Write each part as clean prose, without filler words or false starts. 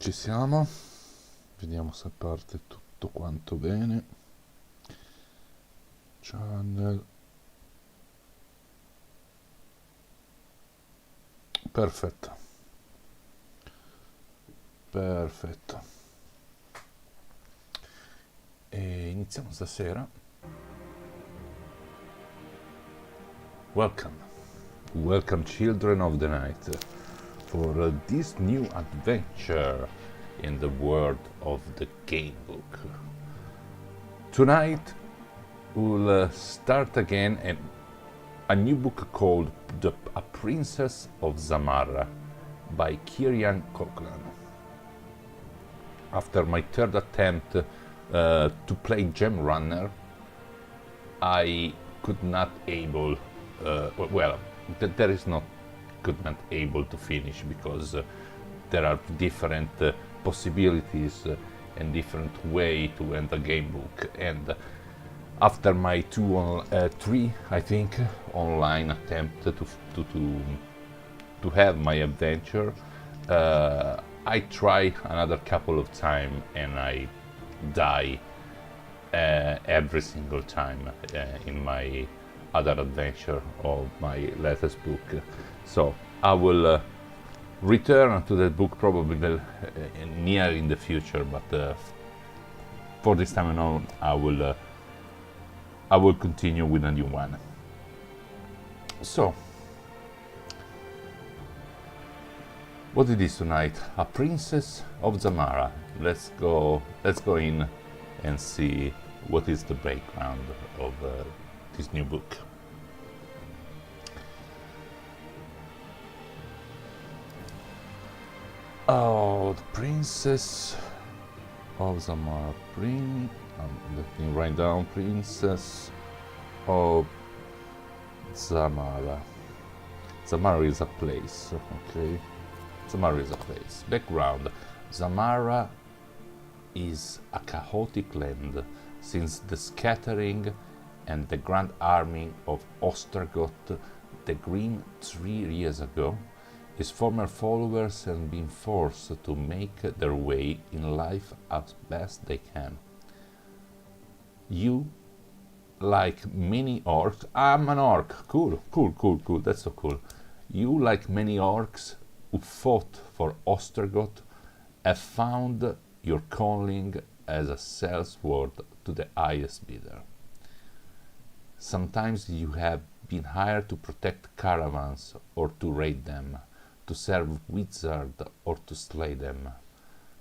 Ci siamo, vediamo se parte tutto quanto bene. Channel. Perfetto. Perfetto. E iniziamo stasera. Welcome. Welcome, children of the night, for this new adventure in the world of the game book. Tonight we'll start again a new book called A Princess of Zamarra by Kieran Cochran. After my third attempt to play Gem Runner, I could not able, there is not could not able to finish because there are different possibilities and different way to end a game book. And after my three, I think, online attempt to have my adventure, I try another couple of times and I die every single time in my other adventure of my latest book. So I will return to that book probably near in the future, but for this time on I will continue with a new one. So what it is tonight? A Princess of Zamarra. Let's go in and see what is the background of this new book. Oh, the Princess of Zamarra. Let me write down Princess of Zamarra. Zamarra is a place, okay? Zamarra is a place. Background. Zamarra is a chaotic land since the scattering and the grand army of Ostergoth the Green 3 years ago. His former followers have been forced to make their way in life as best they can. You, like many orcs, I'm an orc, cool, that's so cool. You, like many orcs who fought for Ostergoth, have found your calling as a sellsword to the highest bidder. Sometimes you have been hired to protect caravans or to raid them, to serve wizards or to slay them.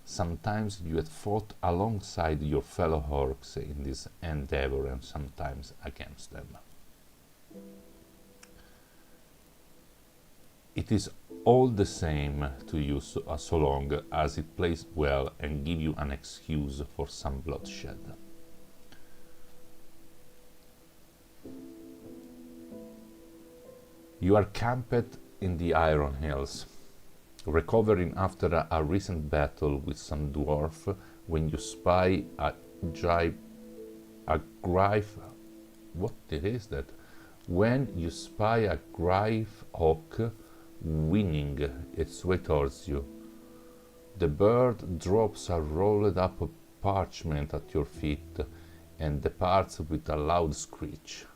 Sometimes you have fought alongside your fellow orcs in this endeavor and sometimes against them. It is all the same to you so long as it plays well and give you an excuse for some bloodshed. You are camped in the Iron Hills, recovering after a recent battle with some dwarf when you spy a Greif. What is that? When you spy a Greif hawk winging its way towards you. The bird drops a rolled up parchment at your feet and departs with a loud screech.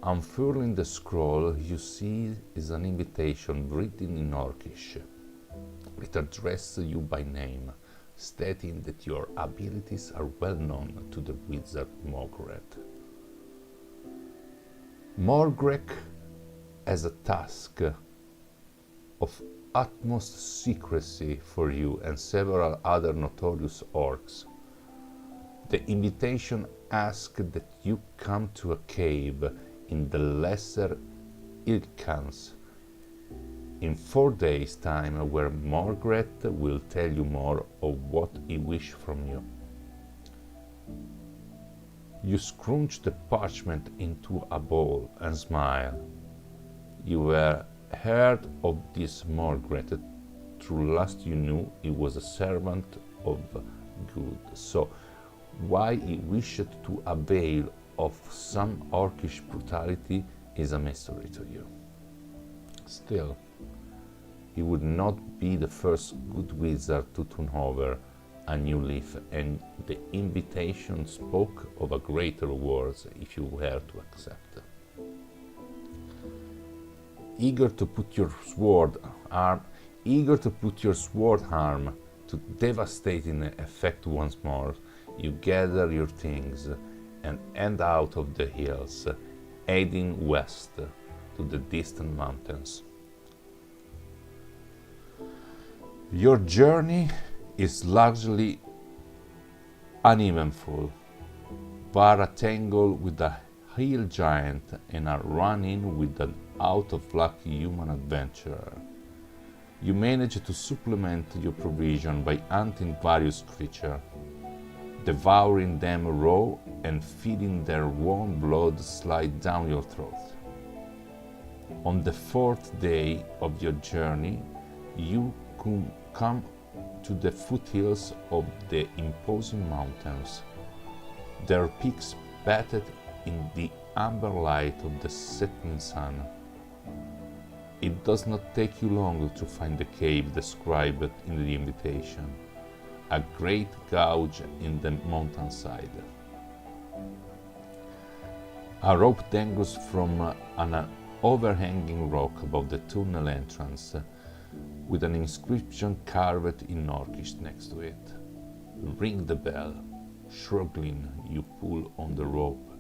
Unfurling the scroll, you see is an invitation written in Orcish. It addresses you by name, stating that your abilities are well known to the wizard Morgreth. Morgreth has a task of utmost secrecy for you and several other notorious orcs. The invitation asks that you come to a cave in the Lesser Ilkans in 4 days' time, where Morgreth will tell you more of what he wishes from you. You scrunch the parchment into a ball and smile. You were heard of this Morgreth. Through last you knew he was a servant of good. So why he wished to avail of some orcish brutality is a mystery to you. Still, he would not be the first good wizard to turn over a new leaf, and the invitation spoke of a greater rewards if you were to accept. Eager to put your sword arm to devastating effect once more, you gather your things and head out of the hills, heading west to the distant mountains. Your journey is largely uneventful, bar a tangle with a hill giant and a run-in with an out-of-luck human adventurer. You manage to supplement your provision by hunting various creatures, devouring them raw and feeding their warm blood slide down your throat. On the fourth day of your journey, you come to the foothills of the imposing mountains, their peaks bathed in the amber light of the setting sun. It does not take you long to find the cave described in the invitation, a great gouge in the mountainside. A rope dangles from an overhanging rock above the tunnel entrance, with an inscription carved in Orcish next to it. Ring the bell. Struggling, you pull on the rope,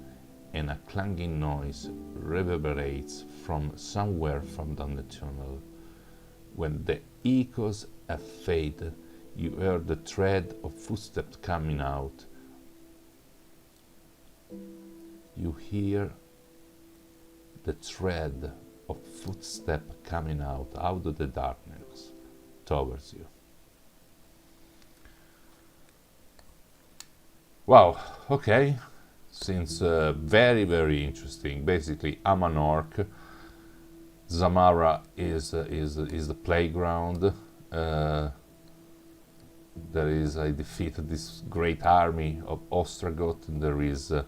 and a clanging noise reverberates from somewhere from down the tunnel. When the echoes have faded, you hear the tread of footsteps coming out. You hear the tread of footsteps coming out of the darkness towards you. Wow, okay. Seems very, very interesting. Basically, I'm an orc. Zamarra is the playground. I defeated this great army of Ostrogoth, and there is a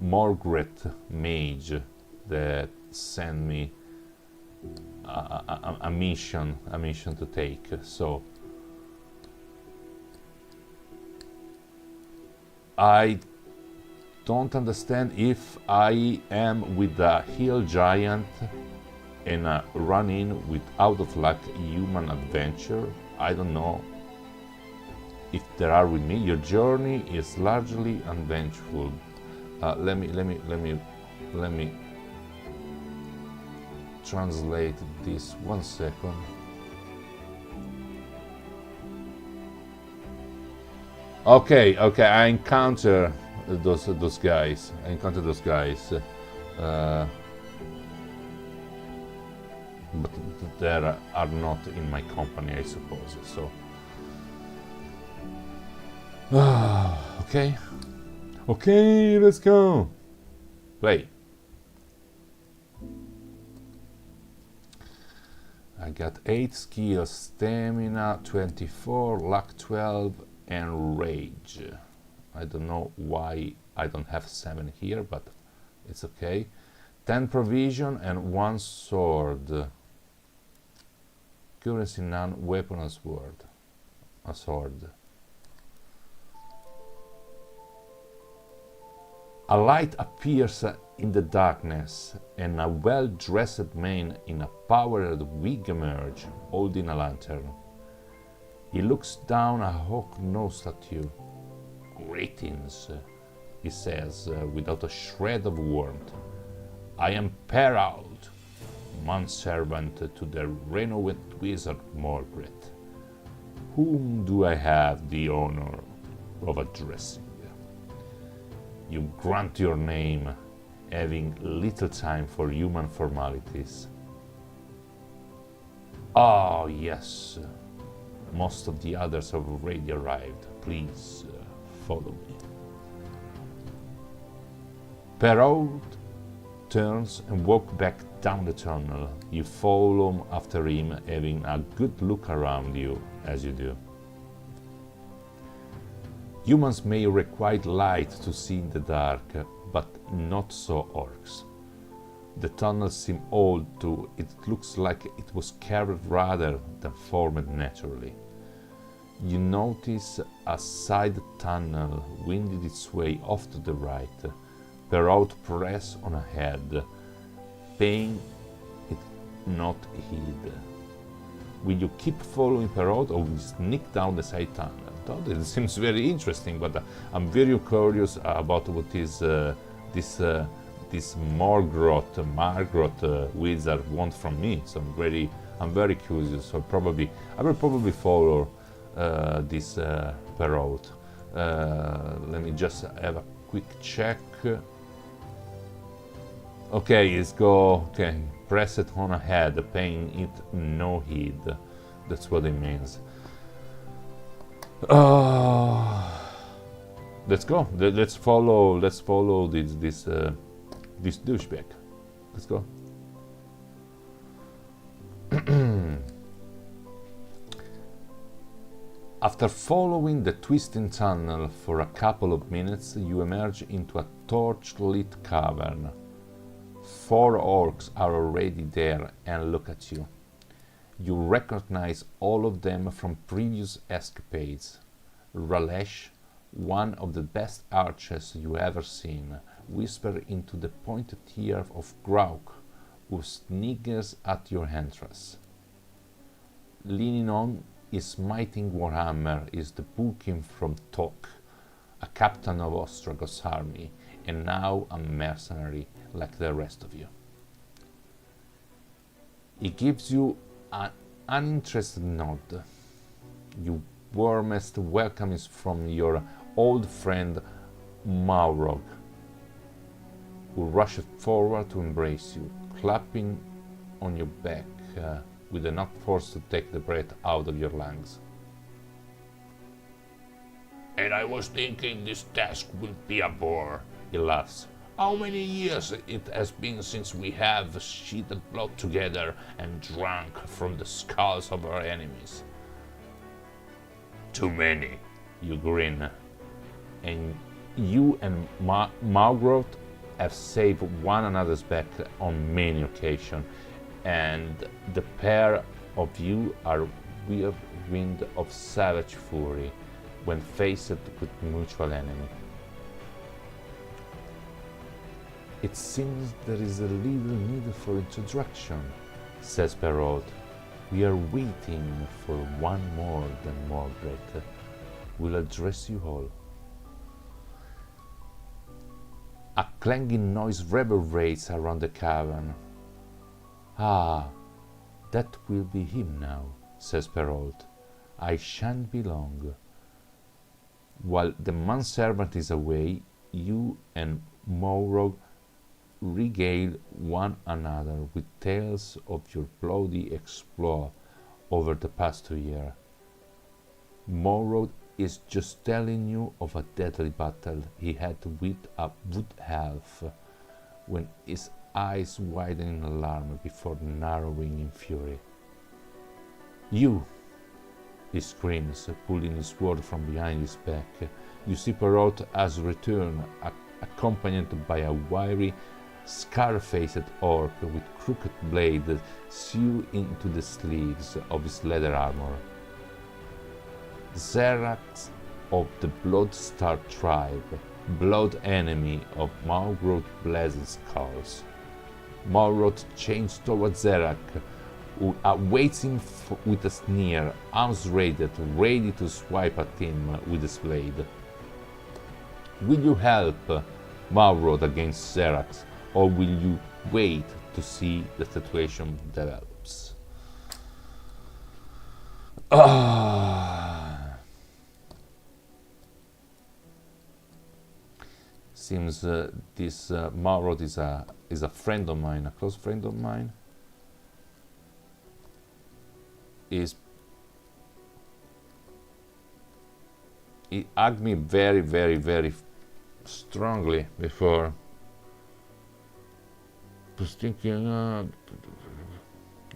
Morgret mage that sent me a mission to take. So I don't understand if I am with a hill giant and a run-in with out-of-luck human adventure. I don't know if they are with me. Your journey is largely uneventful. Let me translate this 1 second. Okay, I encounter those guys. But they are not in my company, I suppose. So, okay, let's go. Play. I got 8 skills: stamina 24, luck 12, and rage. I don't know why I don't have 7 here, but it's okay. 10 provision and 1 sword. Currency none, weapon a sword. A light appears in the darkness, and a well-dressed man in a powdered wig emerges, holding a lantern. He looks down a hawk-nosed at you. Greetings, he says, without a shred of warmth. I am Perrault, manservant to the renowned wizard Morgret. Whom do I have the honor of addressing? You grunt your name, having little time for human formalities. Ah, yes. Most of the others have already arrived. Please follow me. Perrault turns and walks back down the tunnel. You follow after him, having a good look around you as you do. Humans may require light to see in the dark, but not so orcs. The tunnels seem old too. It looks like it was carved rather than formed naturally. You notice a side tunnel winded its way off to the right. Perrault press on ahead, paying it not heed. Will you keep following Perrault or will you sneak down the side tunnel? It seems very interesting, but I'm very curious about what is this Margrot wizard want from me. So I'm very curious. So I will probably follow this Perrault. Let me just have a quick check. Okay, let's go. Okay, press it on ahead, paying it no heed. That's what it means. Let's go. Let's follow this douchebag. Let's go. After following the twisting tunnel for a couple of minutes, you emerge into a torch-lit cavern. 4 orcs are already there and look at you. You recognize all of them from previous escapades. Ralesh, one of the best archers you ever seen, whispers into the pointed ear of Grauk, who sniggers at your entrance. Leaning on his smiting warhammer is the Bulkin from Tok, a captain of Ostrogos' army, and now a mercenary like the rest of you. He gives you an uninterested nod. Your warmest welcome is from your old friend Maurog, who rushes forward to embrace you, clapping on your back with enough force to take the breath out of your lungs. And I was thinking this task would be a bore, he laughs. How many years it has been since we have sheeted blood together and drunk from the skulls of our enemies? Too many, you grin. And you and Margrot have saved one another's back on many occasions, and the pair of you are whirlwind of savage fury when faced with mutual enemy. It seems there is a little need for introduction, says Perrault. We are waiting for one more than Margaret. We'll address you all. A clanging noise reverberates around the cavern. Ah, that will be him now, says Perrault. I shan't be long. While the manservant is away, you and Maurog regale one another with tales of your bloody exploit over the past 2 years. Maurog is just telling you of a deadly battle he had with a wood elf, when his eyes widen in alarm before narrowing in fury. You, he screams, pulling his sword from behind his back. You see Perrault has returned, accompanied by a wiry, scar-faced orc with crooked blade sewn into the sleeves of his leather armor. Zerax of the Bloodstar tribe, blood enemy of Margrot Blazed Skulls. Margrot changed towards Zerak, who awaits him with a sneer, arms raised, ready to swipe at him with his blade. Will you help Margrot against Zerax, or will you wait to see the situation develops? Seems this Margrot is a friend of mine, a close friend of mine. He hugged me very, very, very strongly before. I was thinking,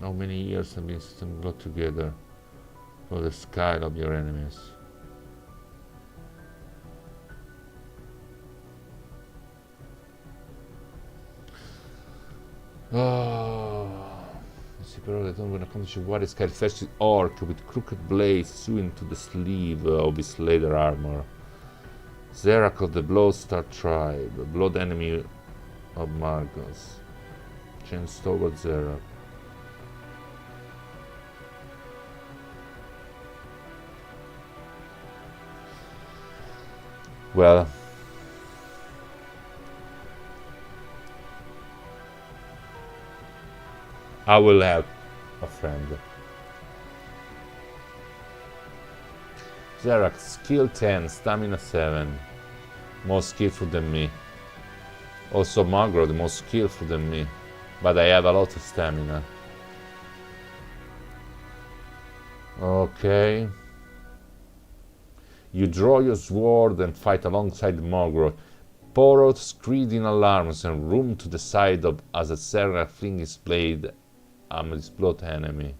how many years have been got together for the skull of your enemies. Oh, see, pero I don't want to accomplish what is carried first orc with crooked blades sewing to the sleeve of his leather armor. Zerak of the Bloodstar tribe, blood enemy of Margos. Chains towards Zerak. Well, I will help a friend. Zerak, skill 10, stamina 7. More skillful than me. Also Margaret, more skillful than me. But I have a lot of stamina. Okay. You draw your sword and fight alongside Margaret. Pour out screeching alarms and room to the side of as a Zerak flings his blade at his blood enemy.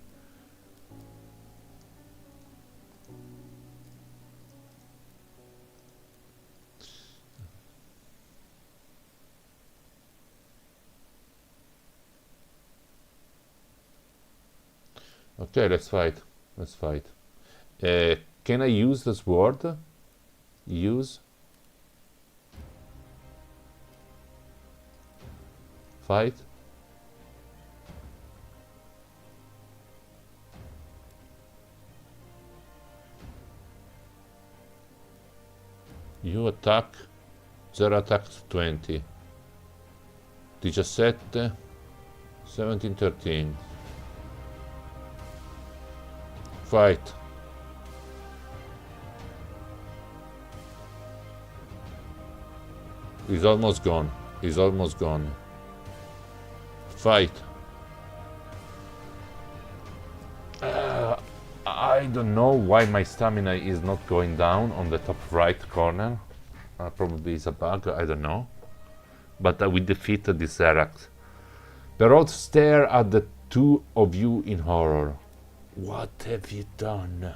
Okay, let's fight. Let's fight. Can I use the sword? Use. Fight. You attack. Zero attack 20. 17. 17, 13. Fight. He's almost gone. He's almost gone. Fight. I don't know why my stamina is not going down on the top right corner. Probably it's a bug, I don't know. But we defeated the Zerak. Perrault stare at the two of you in horror. What have you done?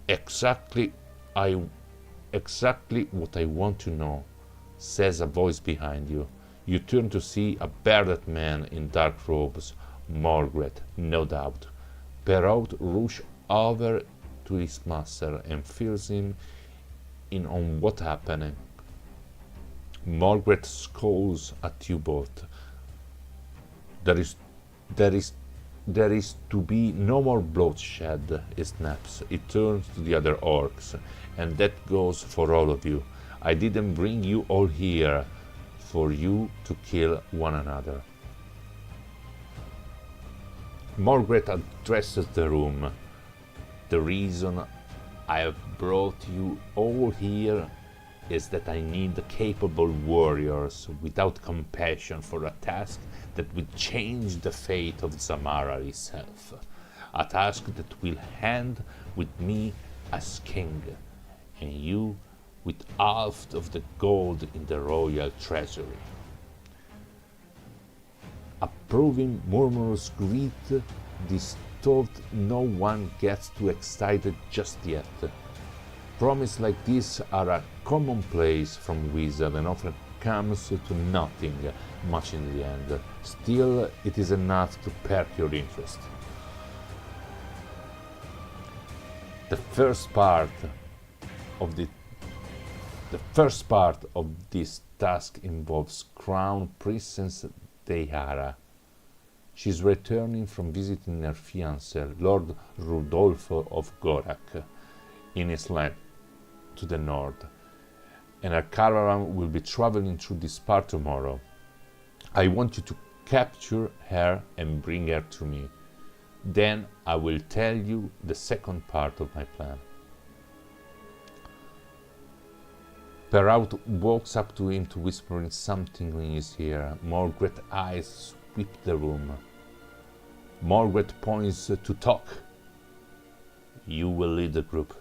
Exactly what I want to know, says a voice behind you. You turn to see a bearded man in dark robes. Margaret, no doubt. Perrault rushes over to his master and fills him in on what happened. Margaret scowls at you both. There is to be no more bloodshed, he snaps. It turns to the other orcs, and that goes for all of you. I didn't bring you all here for you to kill one another. Margaret addresses the room. The reason I have brought you all here is that I need capable warriors without compassion for a task that will change the fate of Zamarra itself. A task that will end with me as king, and you with half of the gold in the royal treasury. Approving murmurs greet this thought. No one gets too excited just yet. Promises like this are a commonplace from wizards and often comes to nothing much in the end. Still, it is enough to perk your interest. The first part of this task involves Crown Princess of Zamarra. She's returning from visiting her fiancé, Lord Rudolfo of Gorak, in his land to the north, and her caravan will be traveling through this part tomorrow. I want you to capture her and bring her to me. Then I will tell you the second part of my plan. Perrault walks up to him to whisper something in his ear. Margaret's eyes sweep the room. Margaret points to Tok. You will lead the group.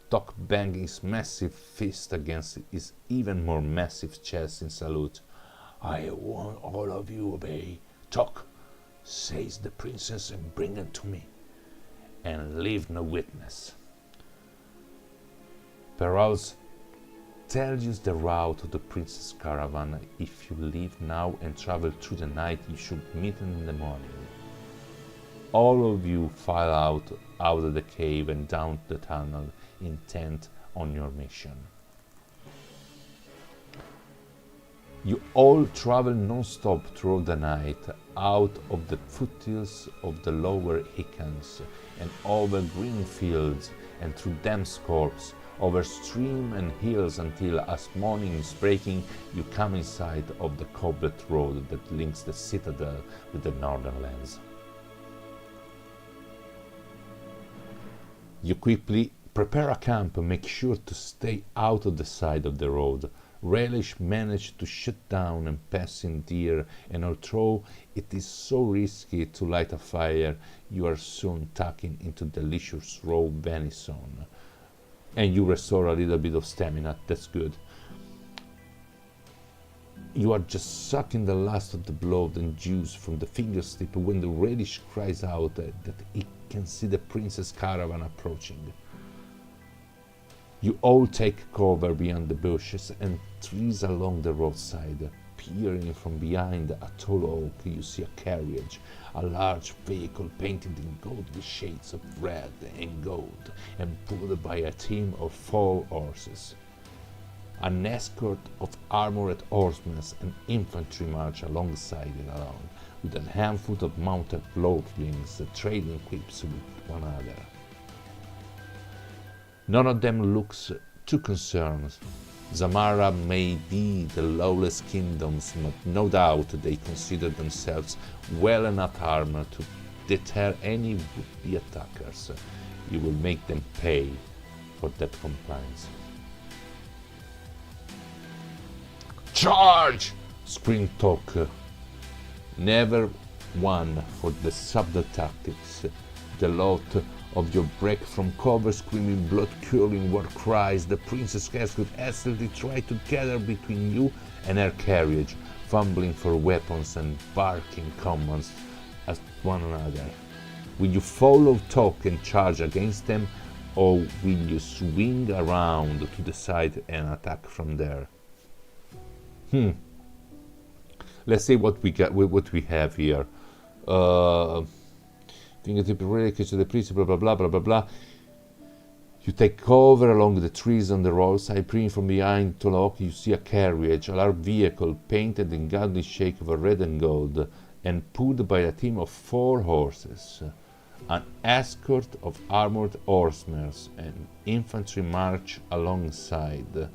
Tok bangs his massive fist against his even more massive chest in salute. I want all of you obey. Tok, says the princess, and bring her to me, and leave no witness. Perrault's tells you the route to the Princess Caravan. If you leave now and travel through the night, you should meet in the morning. All of you file out of the cave and down the tunnel, intent on your mission. You all travel non-stop through the night, out of the foothills of the lower Hickans, and over green fields, and through dense copse, over stream and hills, until as morning is breaking, you come inside of the cobbled road that links the citadel with the northern lands. You quickly prepare a camp and make sure to stay out of the side of the road. Relish managed to shut down and passing deer, and although it is so risky to light a fire, you are soon tucking into delicious raw venison. And you restore a little bit of stamina, that's good. You are just sucking the last of the blood and juice from the fingertip when the Relish cries out that it can see the Princess Caravan approaching. You all take cover behind the bushes and trees along the roadside. Peering from behind a tall oak, you see a carriage, a large vehicle painted in ghostly shades of red and gold, and pulled by a team of 4 horses. An escort of armored horsemen and infantry march alongside it along, with a handful of mounted lordlings trading quips with one another. None of them looks too concerned. Zamarra may be the lawless kingdoms, but no doubt they consider themselves well enough armored to deter any would-be attackers. You will make them pay for that compliance. "Charge!" screamed Tok. Never one for the subtle tactics. The lot of your break from cover, screaming, blood-curdling war cries. The Princess Escort hastily tried to gather between you and her carriage, fumbling for weapons and barking commands at one another. Will you follow Tok and charge against them, or will you swing around to the side and attack from there? Let's see what we have here. Fingertip really catch the priest, blah blah blah blah blah blah. You take cover along the trees on the roadside. Peering from behind Tolok, you see a carriage, a large vehicle painted in godly shake of red and gold, and pulled by a team of 4 horses. An escort of armored horsemen and infantry march alongside,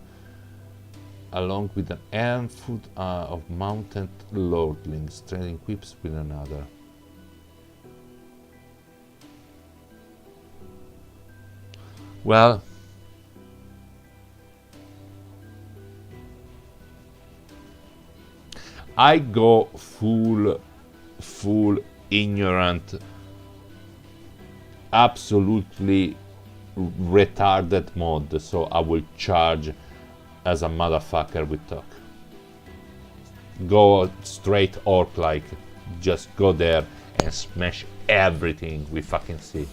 along with an handful of mounted lordlings trading quips with another. Well, I go full ignorant, absolutely retarded mode, so I will charge as a motherfucker with Tok. Go straight orc like, just go there and smash everything we fucking see.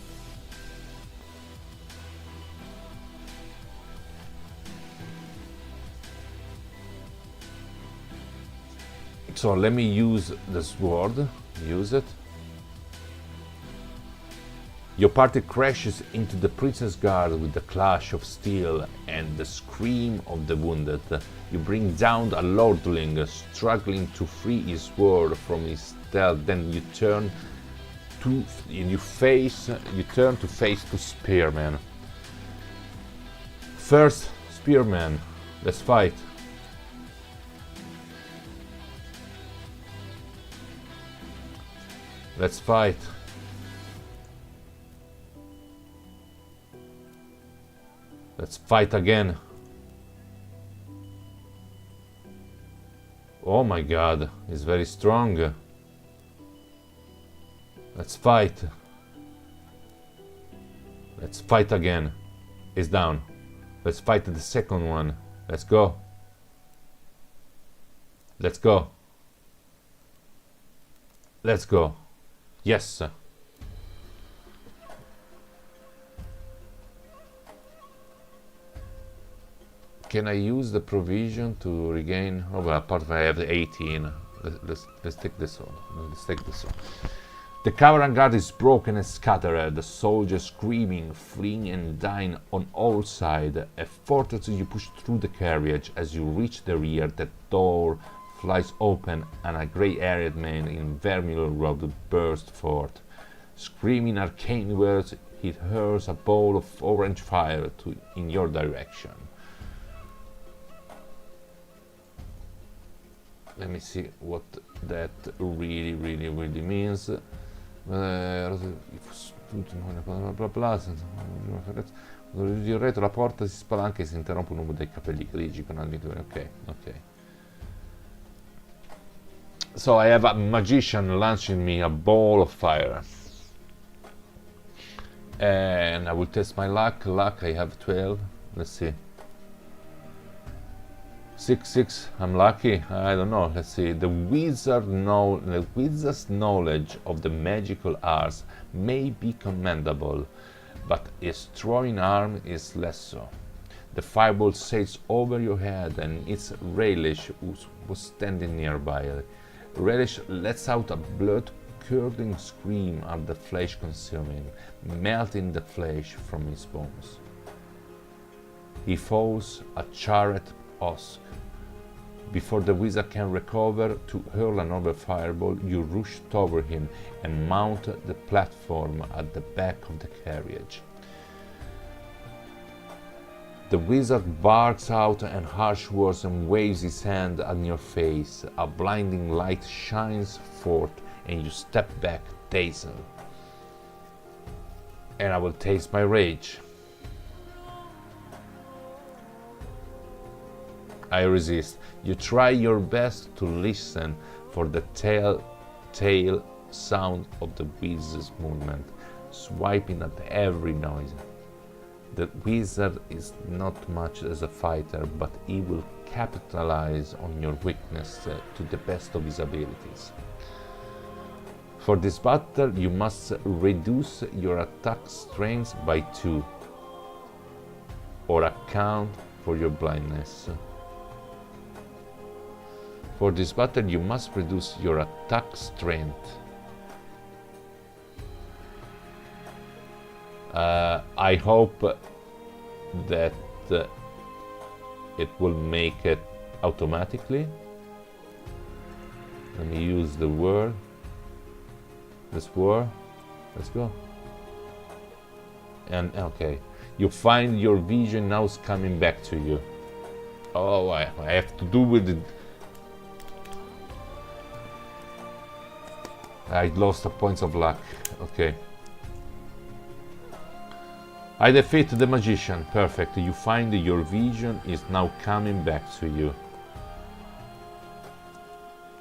So let me use the sword, use it. Your party crashes into the Princess Guard with the clash of steel and the scream of the wounded. You bring down a lordling struggling to free his sword from his stealth. Then you turn to face two spearmen. First spearman, let's fight. Let's fight. Let's fight again. Oh my god, he's very strong. Let's fight. Let's fight again. He's down. Let's fight the second one. Let's go. Let's go. Let's go. Yes. Can I use the provision to regain? Oh well, apart from I have the 18. Let's take this one. Let's take this one. The caravan guard is broken and scattered, the soldiers screaming, fleeing and dying on all sides. Effortlessly you push through the carriage. As you reach the rear, the door flies open and a grey-haired man in vermilion robe bursts forth. Screaming arcane words, he hurls a ball of orange fire in your direction. Let me see what that really means. Il retro la porta si spalanca e si interrompe un uomo dai capelli grigi con ok. So I have a magician launching me a ball of fire. And I will test my luck. I have 12. Let's see. 6, I'm lucky. I don't know. Let's see. The wizard's knowledge of the magical arts may be commendable, but his throwing arm is less so. The fireball sails over your head, and its relish was standing nearby. Relish lets out a blood-curdling scream at the flesh consuming, melting the flesh from his bones. He falls a charred husk. Before the wizard can recover to hurl another fireball, you rush toward him and mount the platform at the back of the carriage. The wizard barks out and harsh words and waves his hand at your face. A blinding light shines forth and you step back dazed. And I will taste my rage. I resist. You try your best to listen for the telltale sound of the wizard's movement, swiping at every noise. The wizard is not much as a fighter, but he will capitalize on your weakness to the best of his abilities. For this battle, you must reduce your attack strength by 2, or account for your blindness. For this battle, you must reduce your attack strength. I hope that it will make it automatically. Let me use the word. This word. Let's go. And okay, you find your vision now is coming back to you. Oh, I have to do with it. I lost the points of luck. Okay. I defeat the magician. Perfect. You find your vision is now coming back to you.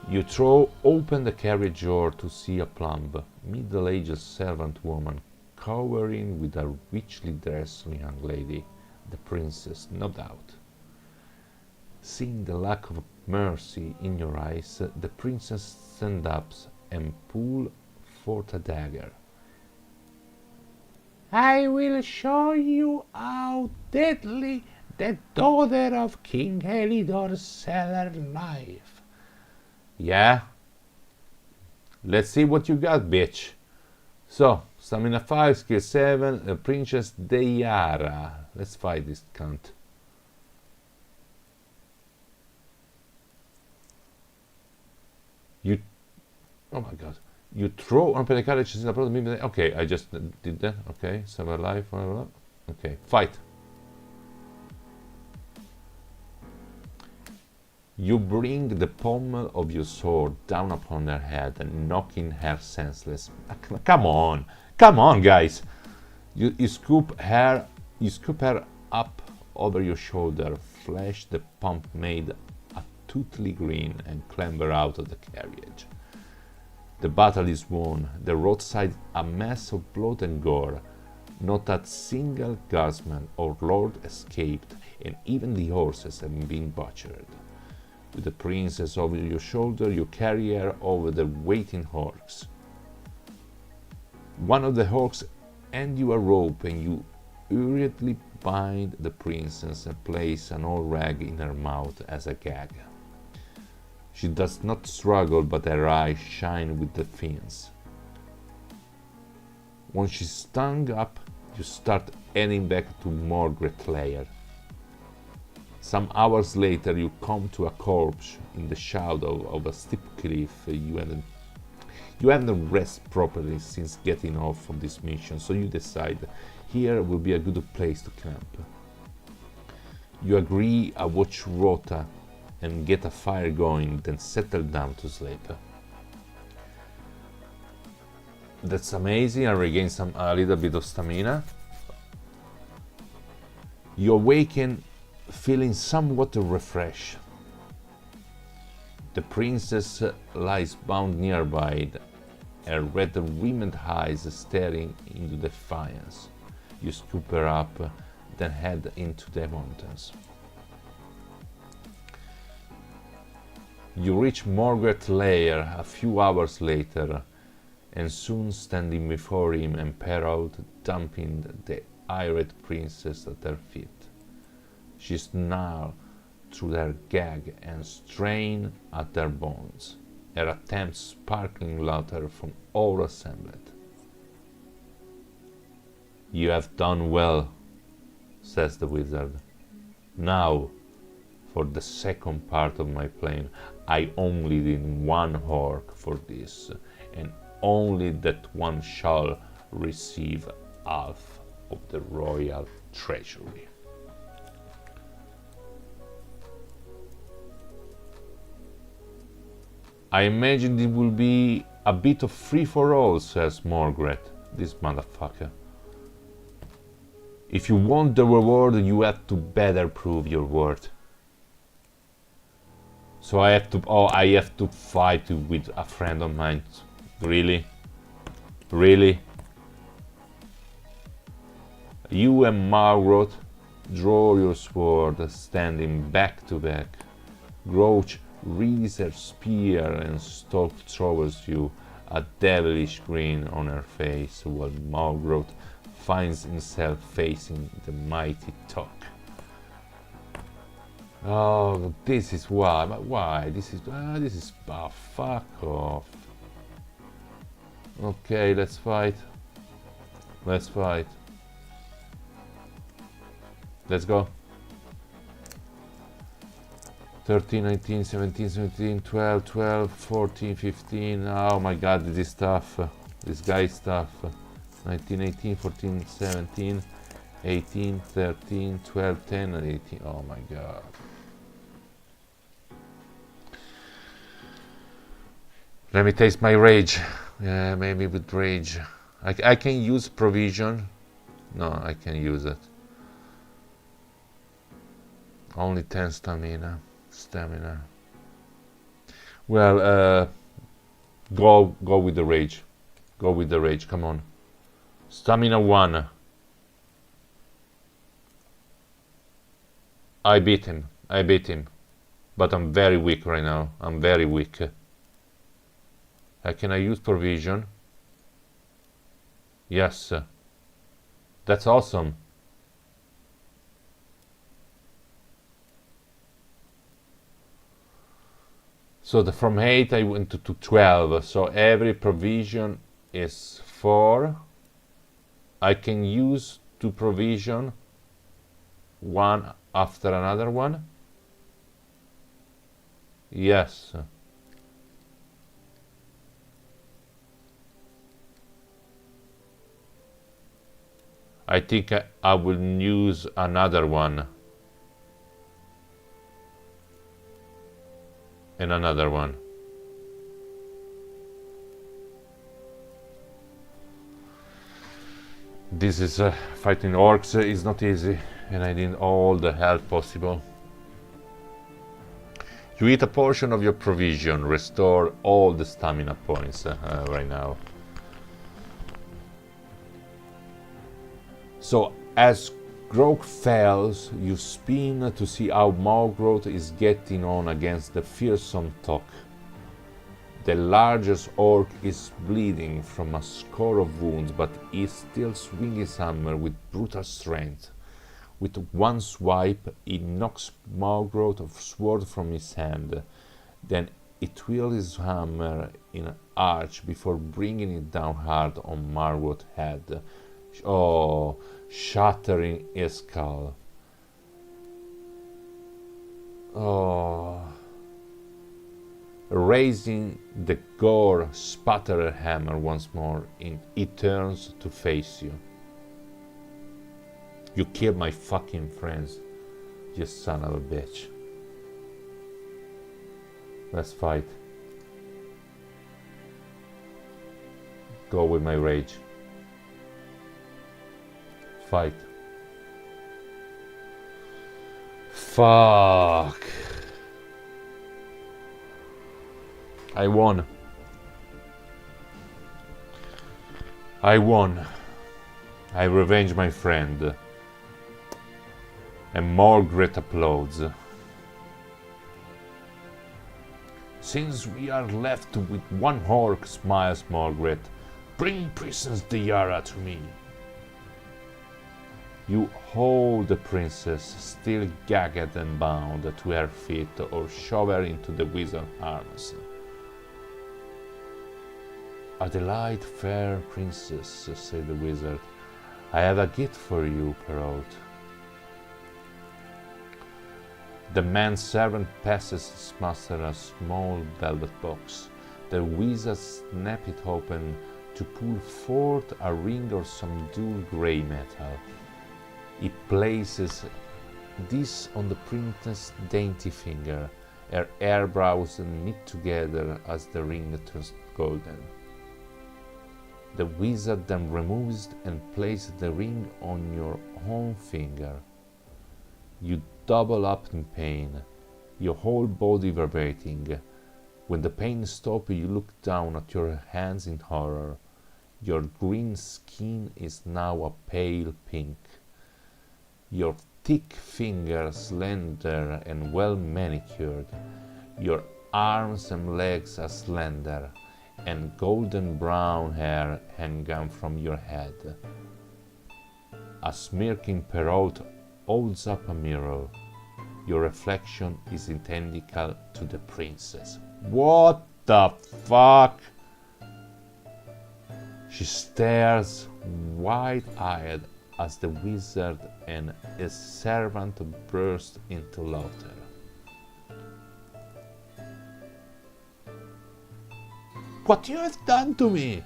You throw open the carriage door to see a plump, middle-aged servant woman cowering with a richly dressed young lady, the princess, no doubt. Seeing the lack of mercy in your eyes, the princess stands up and pulls forth a dagger. I will show you how deadly the daughter of King Helidor sells her life. Yeah? Let's see what you got, bitch. So, stamina 5, skill 7, Princess Zamarra. Let's fight this cunt. Oh my god. You throw open the carriage in the problem. Okay, I just did that. Okay, summer life. Okay, fight. You bring the pommel of your sword down upon her head and knocking her senseless. Come on, guys! You scoop her up over your shoulder, flash the pump made a toothly grin, and clamber out of the carriage. The battle is won, the roadside a mess of blood and gore. Not a single guardsman or lord escaped, and even the horses have been butchered. With the princess over your shoulder, you carry her over the waiting horses. One of the horses hands you a rope, and you hurriedly bind the princess and place an old rag in her mouth as a gag. She does not struggle, but her eyes shine with defiance. When she's stung up, you start heading back to Margaret Lair. Some hours later, you come to a corpse in the shadow of a steep cliff. You haven't rested properly since getting off on this mission, so you decide here will be a good place to camp. You agree a watch rota and get a fire going, then settle down to sleep. That's amazing. I regain a little bit of stamina. You awaken feeling somewhat refreshed. The princess lies bound nearby, her red-rimmed eyes staring into defiance. You scoop her up, then head into the mountains. You reach Margaret's lair a few hours later, and soon standing before him emperilled, dumping the irate princess at her feet. She snarls through her gag and strains at their bones, her attempts sparkling laughter from all assembled. "You have done well," says the wizard. "Now, for the second part of my plan, I only need one orc for this, and only that one shall receive half of the royal treasury." "I imagine it will be a bit of free-for-all," says Margaret. This motherfucker. "If you want the reward, you have to better prove your worth." So I have to fight with a friend of mine. Really? Really? You and Margaret draw your sword, standing back to back. Grouch raises her spear and stalks towards you, a devilish grin on her face, while Margaret finds himself facing the mighty Tuck. Oh, this is why. But why? This is fuck off. Okay, let's fight. Let's fight. Let's go. 13, 19, 17, 17, 12, 12, 14, 15. Oh my god, this is tough. This guy is tough. 19, 18, 14, 17, 18, 13, 12, 10, and 18. Oh my god. Let me taste my rage. Yeah, maybe with rage. I can use provision. No, I can use it. Only 10 stamina. Well, go with the rage. Go with the rage, come on. Stamina 1. I beat him. But I'm very weak right now. I'm very weak. Can I use provision? Yes. That's awesome. So from 8 I went to 12. So every provision is 4. I can use 2 provision, one after another one. Yes. I think I will use another one. And another one. This is fighting orcs is not easy, and I need all the help possible. You eat a portion of your provision, restore all the stamina points right now. So as Grog fails, you spin to see how Margaret is getting on against the fearsome Tok. The largest orc is bleeding from a score of wounds, but is still swinging his hammer with brutal strength. With one swipe, he knocks Morgoth's sword from his hand. Then he twirls his hammer in an arch before bringing it down hard on Morgoth's head, shattering his skull. Raising the gore spattered hammer once more, he turns to face you. You killed my fucking friends, you son of a bitch. Let's fight. Go with my rage. Fight. Fuck. I won. I won. I revenged my friend. And Margaret applauds. Since we are left with one orc, smiles Margaret, bring Princess Zamarra to me. You hold the princess, still gagged and bound, to her feet or shove her into the wizard's arms. Adelaide, fair princess, said the wizard, I have a gift for you, Perrault. The manservant passes his master a small velvet box. The wizard snaps it open to pull forth a ring of some dull grey metal. He places this on the princess' dainty finger. Her eyebrows knit together as the ring turns golden. The wizard then removes and places the ring on your own finger. You double up in pain, your whole body vibrating. When the pain stops, you look down at your hands in horror. Your green skin is now a pale pink. Your thick fingers, slender and well manicured. Your arms and legs are slender, and golden brown hair hang down from your head. A smirking Perrault holds up a mirror. Your reflection is identical to the princess. What the fuck? She stares wide-eyed as the wizard and his servant burst into laughter. What you have done to me?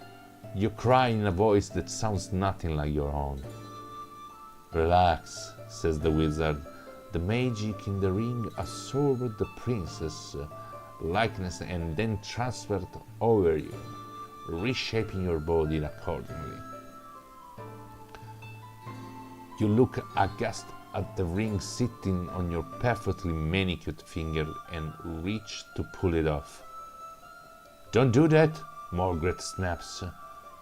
You cry in a voice that sounds nothing like your own. Relax, says the wizard. The magic in the ring absorbed the princess' likeness and then transferred over you, reshaping your body accordingly. You look aghast at the ring sitting on your perfectly manicured finger and reach to pull it off. Don't do that, Margaret snaps.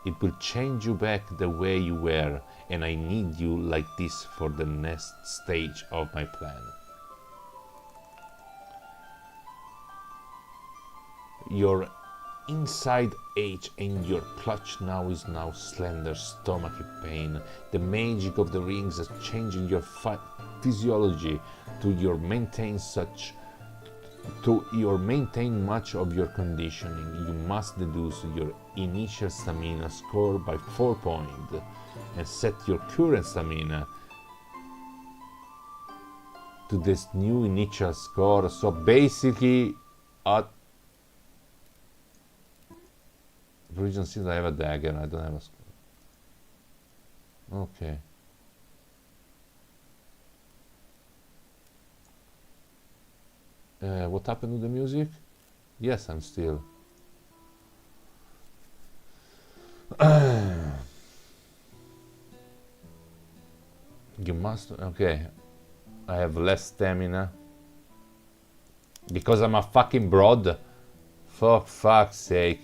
It will change you back the way you were, and I need you like this for the next stage of my plan. Your inside ache and your clutch now is slender stomachy pain. The magic of the rings is changing your physiology to maintain much of your conditioning. You must deduce your initial stamina score by 4 points and set your current stamina to this new initial score. So basically, at Region 6 I have a dagger, I don't have a score. Okay. What happened to the music? Yes, I'm still. You must. Okay. I have less stamina. Because I'm a fucking broad. For fuck's sake.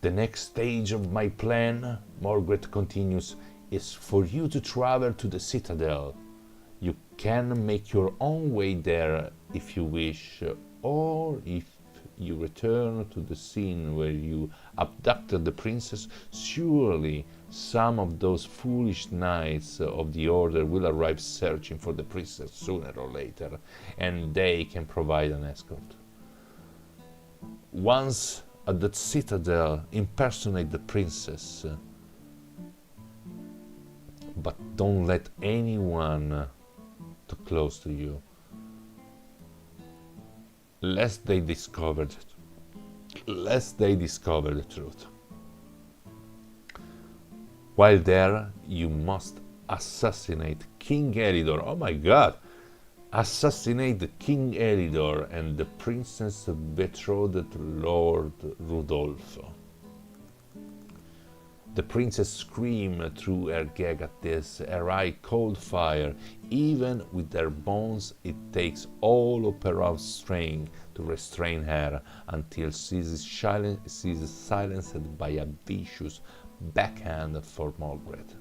The next stage of my plan, Margaret continues, is for you to travel to the Citadel. You can make your own way there if you wish, or if you return to the scene where you abducted the princess, surely some of those foolish knights of the order will arrive searching for the princess sooner or later, and they can provide an escort. Once at the citadel, impersonate the princess, but don't let anyone too close to you, lest they discover the truth. While there, you must assassinate King Elidor. Oh my god! Assassinate King Elidor and the princess betrothed Lord Rudolfo. The princess screamed through her gag at this, her eye cold fire. Even with her bones, it takes all of Perrault's strength to restrain her until she is silenced by a vicious backhand for Margaret.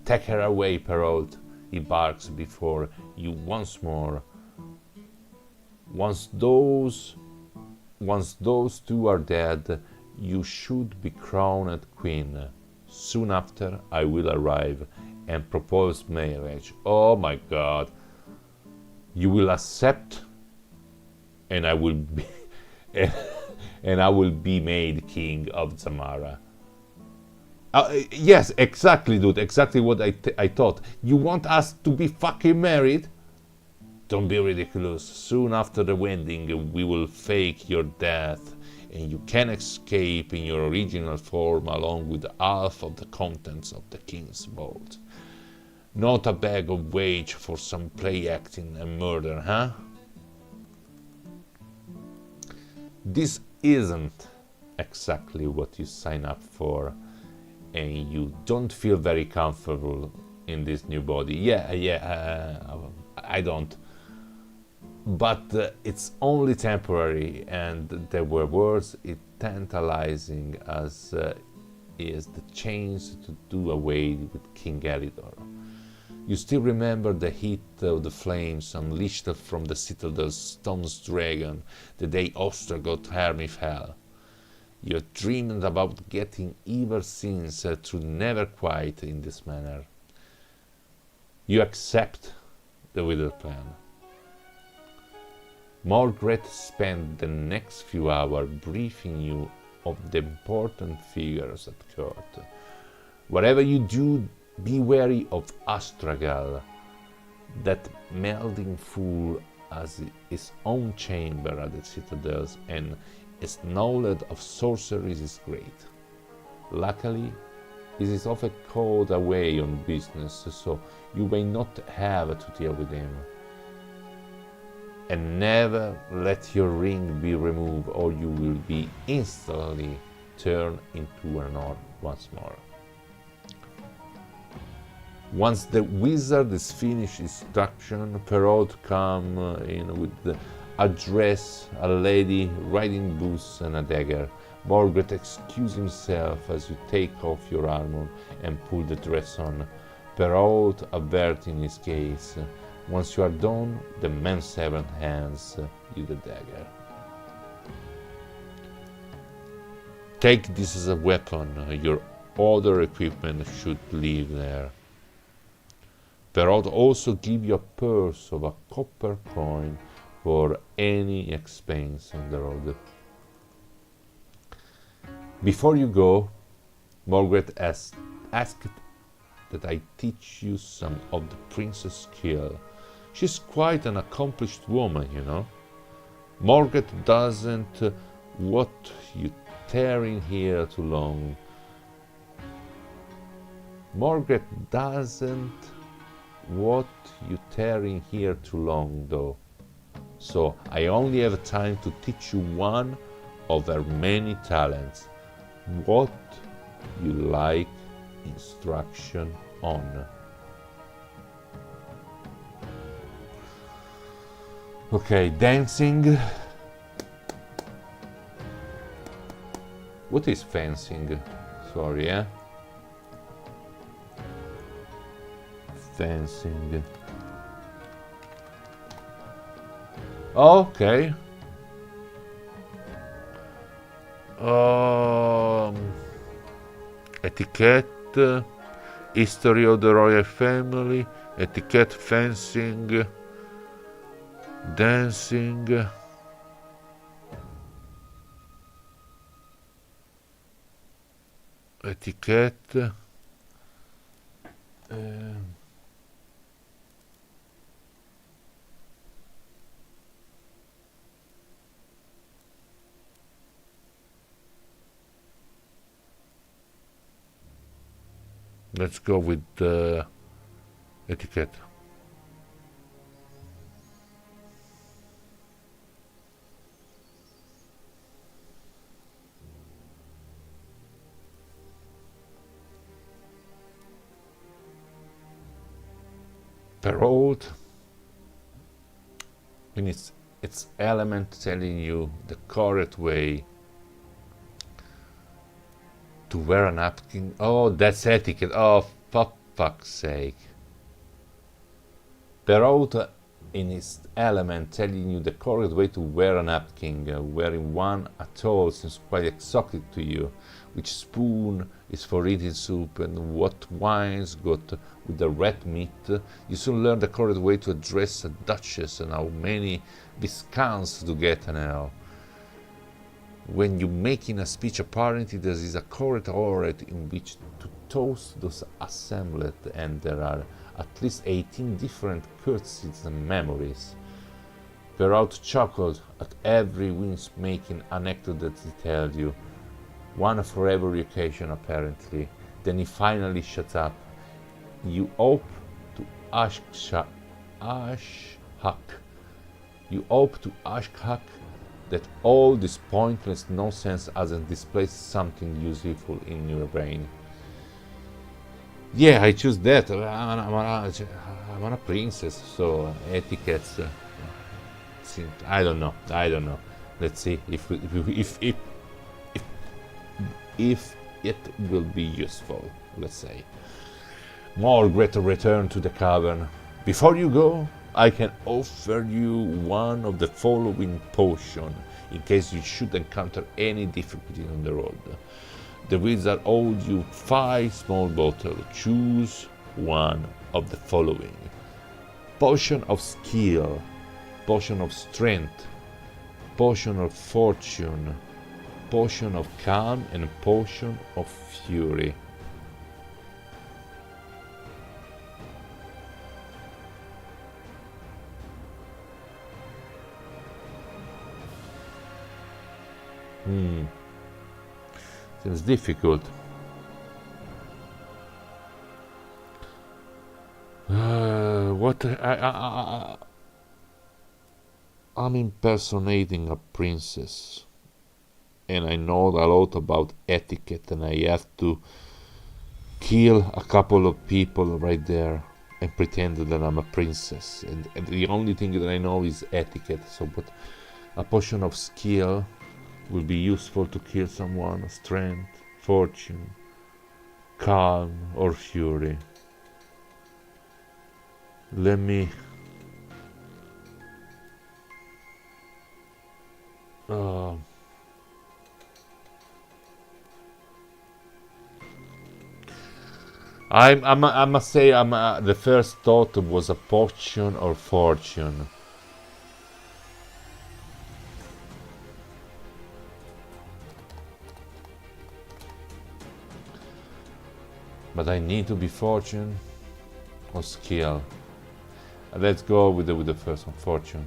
Take her away, Perrault, he barks before you once more. Once those two are dead, you should be crowned queen. Soon after, I will arrive and propose marriage. Oh my god. You will accept, and I will be and I will be made king of Zamarra. Yes, exactly, dude. Exactly what I thought. You want us to be fucking married? Don't be ridiculous. Soon after the wedding, we will fake your death, and you can escape in your original form along with half of the contents of the king's vault. Not a bag of wage for some play acting and murder, huh? This isn't exactly what you sign up for, and you don't feel very comfortable in this new body. I don't. But it's only temporary, and there were words it tantalizing as is the chance to do away with King Elidor. You still remember the heat of the flames unleashed from the citadel's stone's dragon the day Ostrogoth army fell. You dreamed about getting ever since, through never quite in this manner. You accept the withered plan. Margaret spent the next few hours briefing you of the important figures at court. Whatever you do, be wary of Astragal. That melding fool has his own chamber at the citadels, and his knowledge of sorceries is great. Luckily, he is often called away on business, so you may not have to deal with him. And never let your ring be removed, or you will be instantly turned into an orc once more. Once the wizard is finished instruction, Perrault come in with a dress, a lady, riding boots, and a dagger. Margaret excuse himself as you take off your armor and pull the dress on. Perrault averting his gaze. Once you are done, the manservant hands you the dagger. Take this as a weapon. Your other equipment should leave there. Perrault also give you a purse of a copper coin for any expense on the road. Before you go, Margaret asked that I teach you some of the princess' skill. She's quite an accomplished woman, you know. Margaret doesn't what you tarrying here too long. Margaret doesn't what you tarrying here too long, though. So I only have time to teach you one of her many talents. What you like instruction on. Okay, dancing. What is fencing? Sorry, Fencing. Okay. Etiquette, history of the royal family, etiquette, fencing, dancing, etiquette. Let's go with etiquette. Parole in its element telling you the correct way to wear a napkin. Oh, that's etiquette. Oh, for fuck's sake. Parole in its element telling you the correct way to wear a napkin. Wearing one at all seems quite exotic to you. Which spoon is for eating soup and what wines got with the red meat. You soon learn the correct way to address a duchess and how many viscounts to get now. When you making a speech, apparently there is a correct order in which to toast those assembled, and there are at least 18 different courtesies and memories. Perrault chuckled at every wince-making anecdote that he tells you, one for every occasion apparently. Then he finally shuts up. You hope to Ashhak. You hope to Ashhak that all this pointless nonsense hasn't displaced something useful in your brain. Yeah, I choose that. I'm a princess, so etiquettes. I don't know. Let's see if it will be useful. Let's say. Margaret returned to the cavern. Before you go, I can offer you one of the following potions in case you should encounter any difficulty on the road. The wizard owes you 5 small bottles. Choose one of the following: potion of skill, potion of strength, potion of fortune, potion of calm, and potion of fury. Seems difficult. I'm impersonating a princess, and I know a lot about etiquette, and I have to kill a couple of people right there and pretend that I'm a princess. And the only thing that I know is etiquette. So, but a potion of skill will be useful to kill someone. Strength, fortune, calm, or fury. Let me I must say the first thought was a potion or fortune. But I need to be fortune or skill. Let's go with the first one, fortune.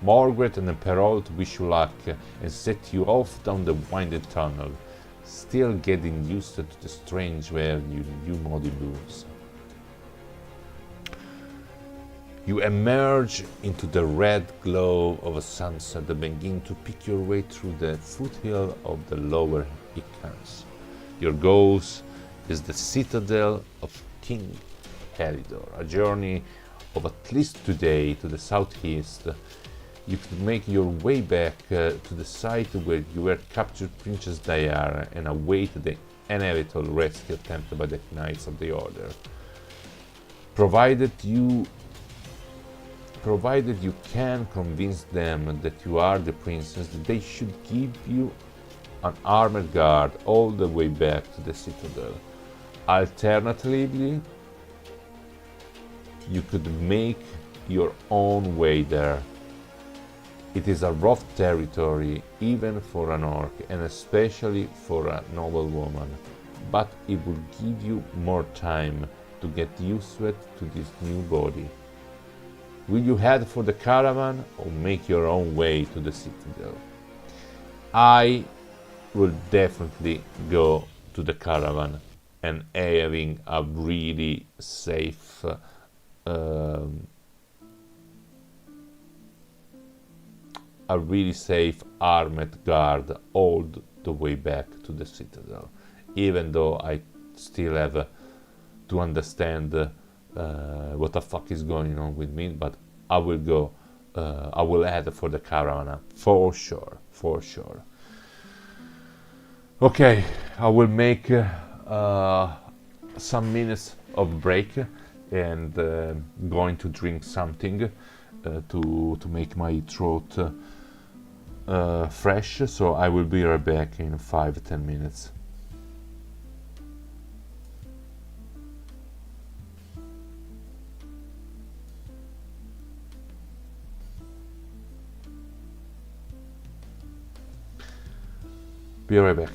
Margaret and the Perrault wish you luck and set you off down the winding tunnel, still getting used to the strange world you muddy moves. You emerge into the red glow of a sunset and begin to pick your way through the foothill of the lower Icans. Your goal is the citadel of King Helidor, a journey of at least 2 days to the southeast. You could make your way back to the site where you were captured Princess Diana and await the inevitable rescue attempted by the Knights of the Order. Provided you provided you can convince them that you are the princess, they should give you an armored guard all the way back to the citadel. Alternatively, you could make your own way there. It is a rough territory even for an orc, and especially for a noble woman, but it will give you more time to get used to this new body. Will you head for the caravan or make your own way to the citadel? I will definitely go to the caravan and having a really safe armored guard all the way back to the citadel, even though I still have to understand what the fuck is going on with me, but I will go, I will head for the caravan for sure, for sure. Okay, I will make some minutes of break and going to drink something to make my throat fresh, so I will be right back in 5-10 minutes. Be right back.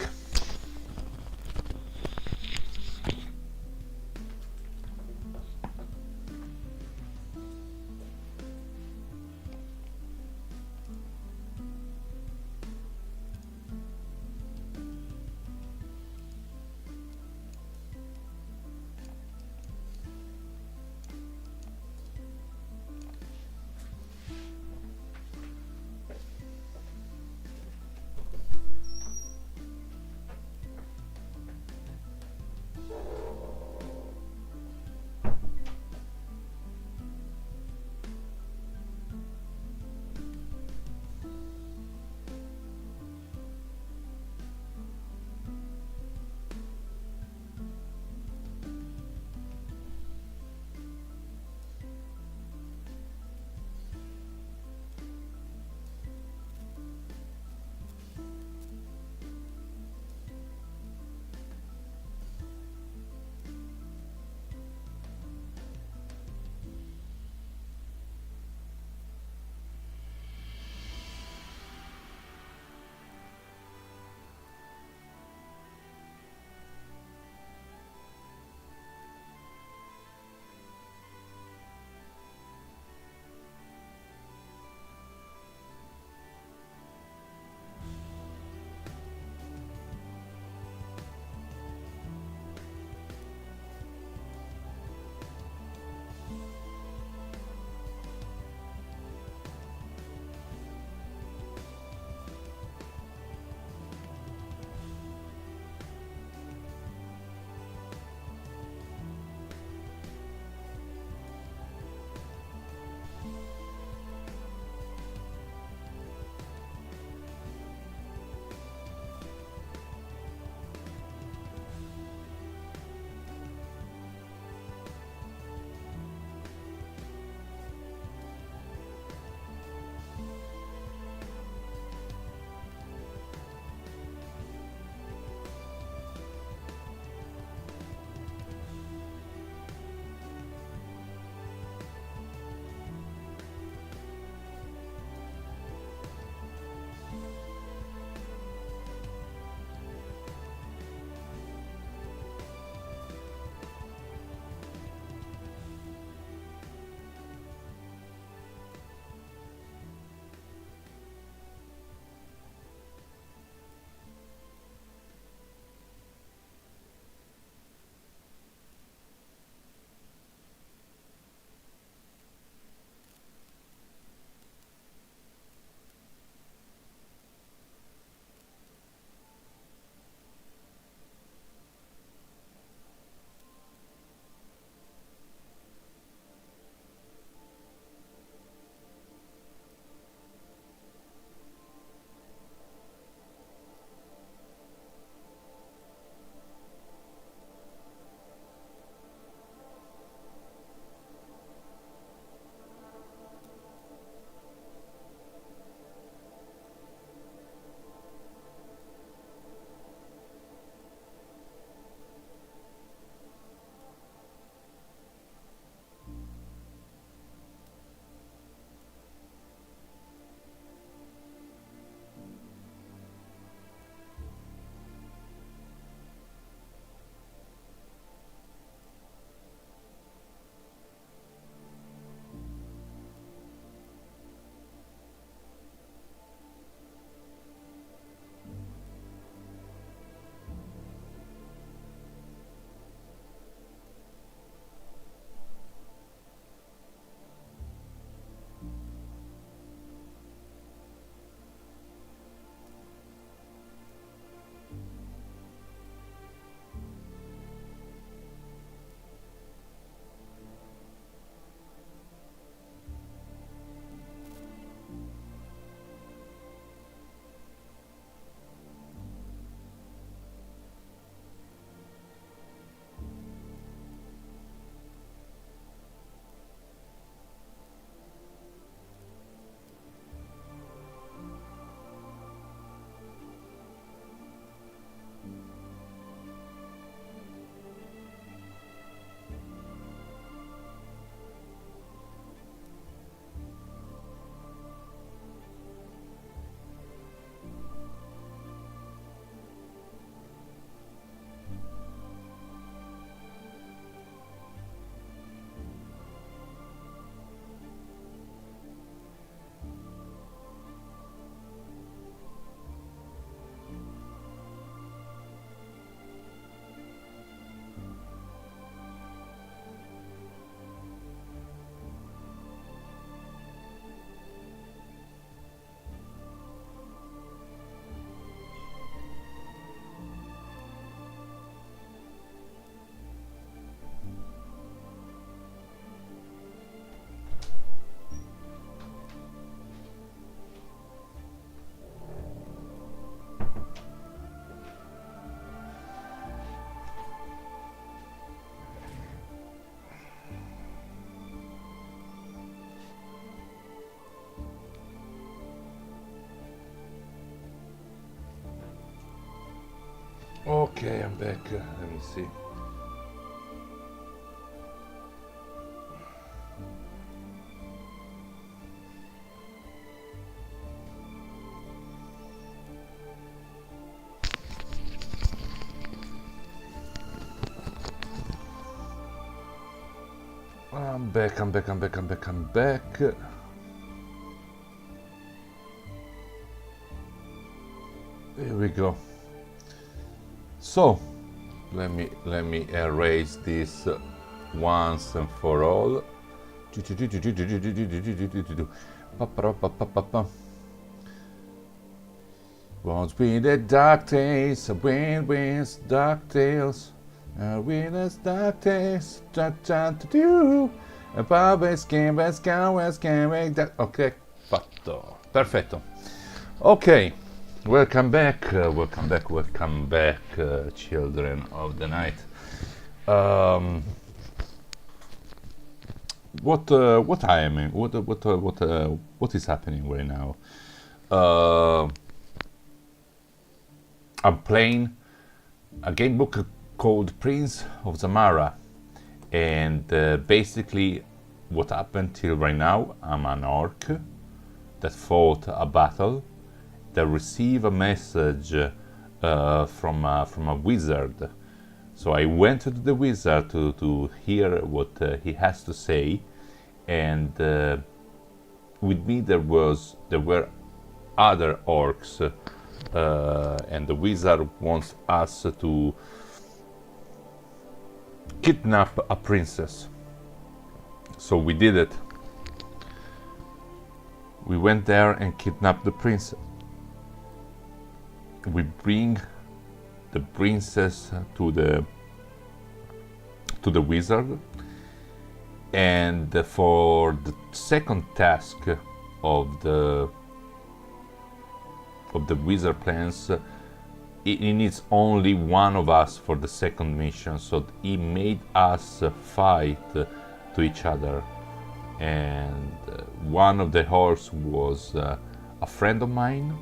Okay, I'm back. Let me see. I'm back. Here we go. So, let me erase this once and for all. Won't be the dark days, wind winds, dark tales. Winners, dark days, do. Ok, fatto, perfetto. Ok, welcome back, children of the night. What is happening right now? I'm playing a game book called Prince of Zamarra, and basically what happened till right now, I'm an orc that fought a battle, that received a message from a wizard. So I went to the wizard to hear what he has to say, and with me there were other orcs, and the wizard wants us to kidnap a princess. So we did it. We went there and kidnapped the princess. We bring the princess to the wizard, and for the second task of the wizard plans, he needs only one of us for the second mission, so he made us fight to each other. And one of the horse was a friend of mine.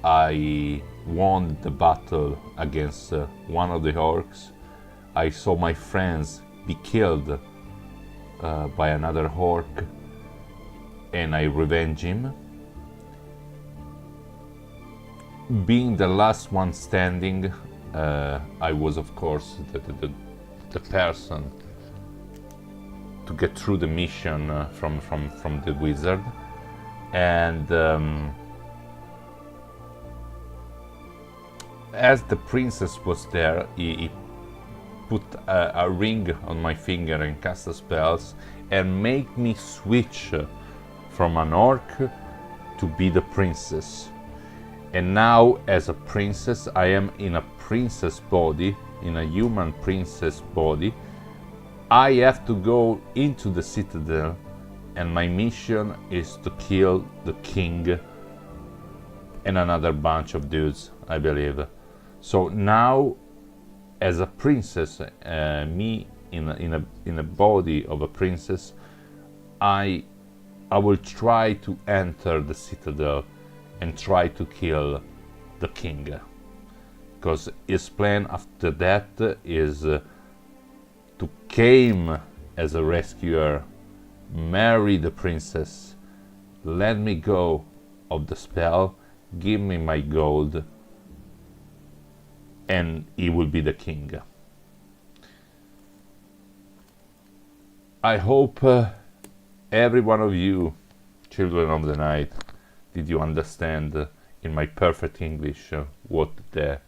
I won the battle against one of the orcs. I saw my friends be killed by another orc, and I revenged him. Being the last one standing, I was of course the person to get through the mission from the wizard, and as the princess was there, he put a ring on my finger and cast spells and make me switch from an orc to be the princess. And now, as a princess, I am in a princess body, in a human princess body. I have to go into the citadel, and my mission is to kill the king and another bunch of dudes, I believe. So now, as a princess, me in a body of a princess, I will try to enter the citadel and try to kill the king, because his plan after that is to came as a rescuer, marry the princess, let me go of the spell, give me my gold, and he will be the king. I hope every one of you, children of the night, did you understand in my perfect English what the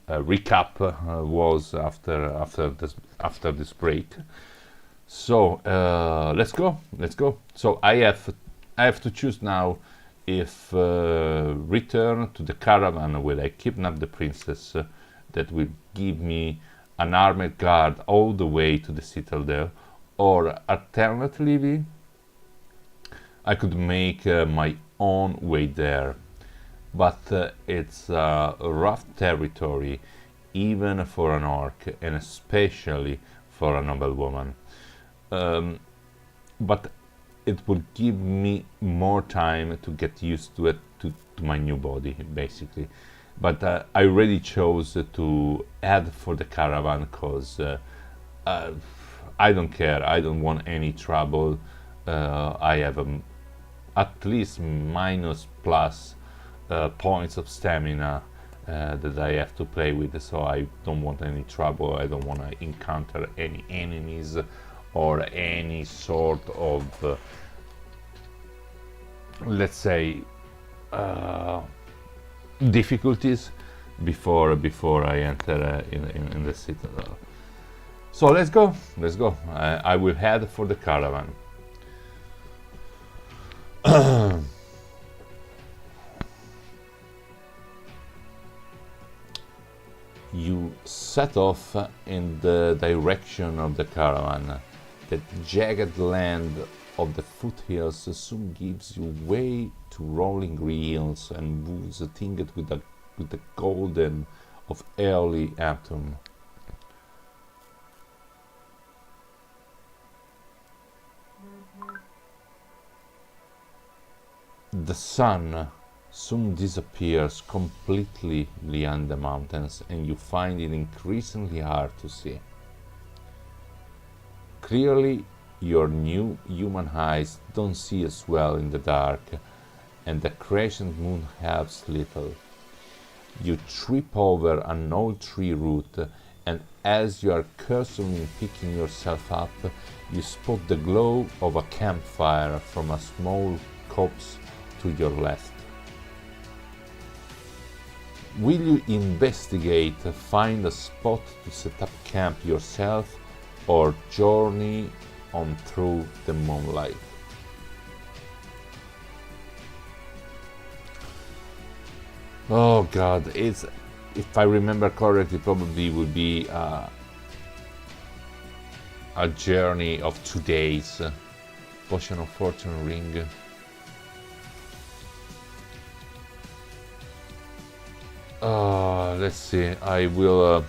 recap was after this break? So let's go. So I have to choose now if return to the caravan where I kidnap the princess, that will give me an armed guard all the way to the citadel, or alternatively I could make my own way there, but it's rough territory even for an orc, and especially for a noblewoman. But it will give me more time to get used to it, to my new body, basically. but I already chose to add for the caravan because I don't care. I don't want any trouble. I have at least minus plus points of stamina that I have to play with, so I don't want any trouble. I don't want to encounter any enemies or any sort of let's say difficulties before I enter in the citadel. So let's go. I will head for the caravan. You set off in the direction of the caravan. The jagged land of the foothills soon gives you way to rolling hills and woods tinged with the golden of early autumn. The sun soon disappears completely beyond the mountains, and you find it increasingly hard to see. Clearly, your new human eyes don't see as well in the dark, and the crescent moon helps little. You trip over an old tree root, and as you are cursorily picking yourself up, you spot the glow of a campfire from a small copse to your left. Will you investigate, find a spot to set up camp yourself, or journey on through the moonlight? Oh god, it's, if I remember correctly, probably would be a journey of 2 days. Potion of Fortune ring. Let's see, I will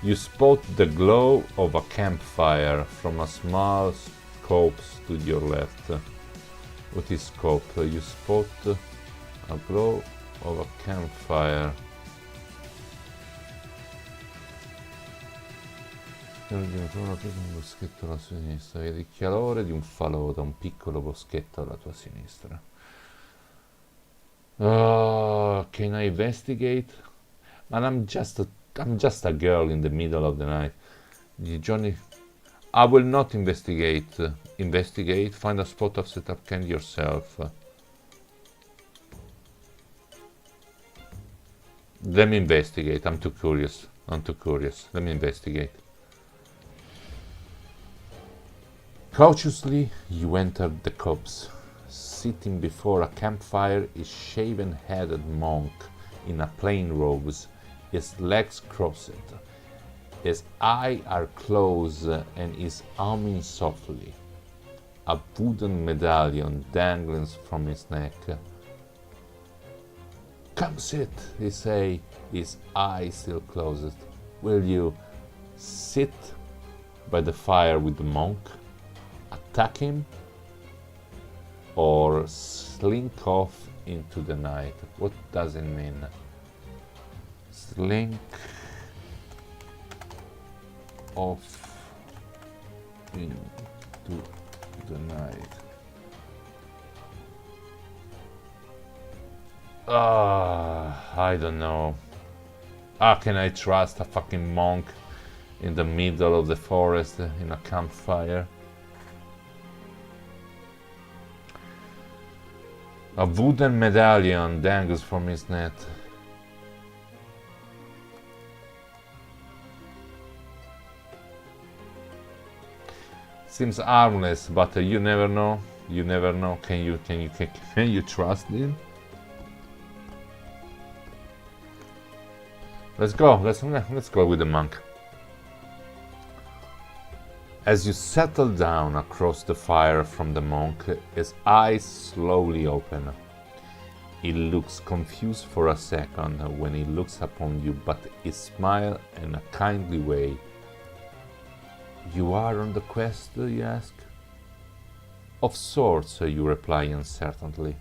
you spot the glow of a campfire from a small copse to your left. What is scope? You spot a glow of a campfire. Un boschetto alla sua sinistra, vedi il chiarore di un falò da un piccolo boschetto alla tua sinistra. Can I investigate? Man, I'm just a girl in the middle of the night. Johnny, I will not investigate. Investigate. Find a spot of setup camp yourself. Let me investigate. I'm too curious. Let me investigate. Cautiously, you entered the copse. Sitting before a campfire is shaven-headed monk in a plain robes, his legs crossed. His eyes are closed and is humming softly. A wooden medallion dangles from his neck. Come sit, he say, his eyes still closed. Will you sit by the fire with the monk? Attack him, or slink off into the night? What does it mean? Slink off into the night. I don't know. How can I trust a fucking monk in the middle of the forest in a campfire? A wooden medallion dangles from his neck. Seems harmless, but you never know. You never know. Can you trust him? Let's go. Let's go with the monk. As you settle down across the fire from the monk, his eyes slowly open. He looks confused for a second when he looks upon you, but he smiles in a kindly way. "You are on the quest?" he asks. "Of sorts," you reply uncertainly.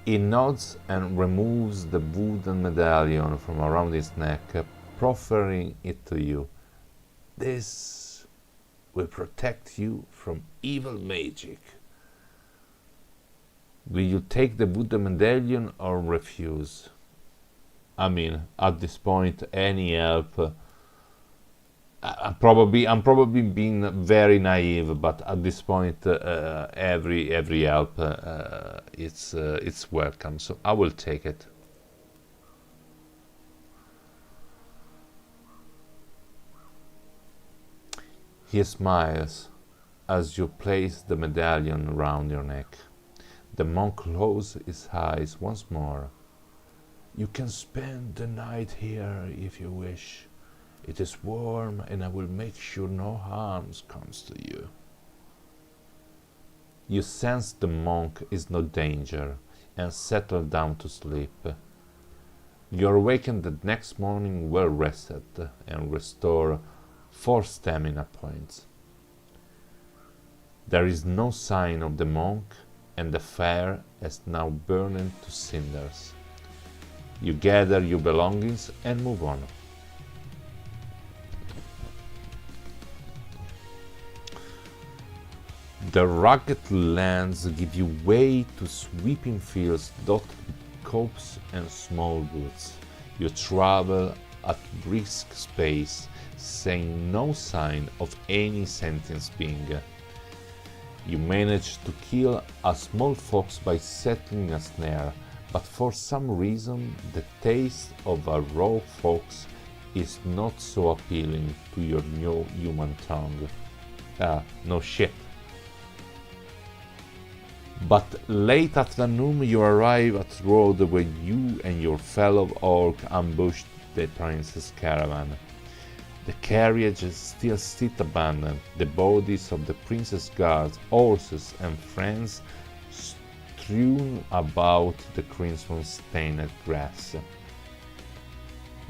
He nods and removes the wooden medallion from around his neck, proffering it to you. "This will protect you from evil magic. Will you take the wooden medallion or refuse?" I mean, at this point, any help. I'm probably being very naive, but at this point, every help it's welcome. So I will take it. He smiles as you place the medallion around your neck. The monk closes his eyes once more. "You can spend the night here if you wish. It is warm and I will make sure no harm comes to you." You sense the monk is no danger and settle down to sleep. You are awakened the next morning well rested and restore 4 stamina points. There is no sign of the monk, and the fire has now burned to cinders. You gather your belongings and move on. The rugged lands give you way to sweeping fields dotted with copses and small woods. You travel at brisk pace, seeing no sign of any sentient being. You manage to kill a small fox by setting a snare, but for some reason the taste of a raw fox is not so appealing to your new human tongue. No shit. But late afternoon you arrive at the road where you and your fellow orc ambushed the princess caravan. The carriages still sit abandoned, the bodies of the princess guards, horses and friends strewn about the crimson-stained grass.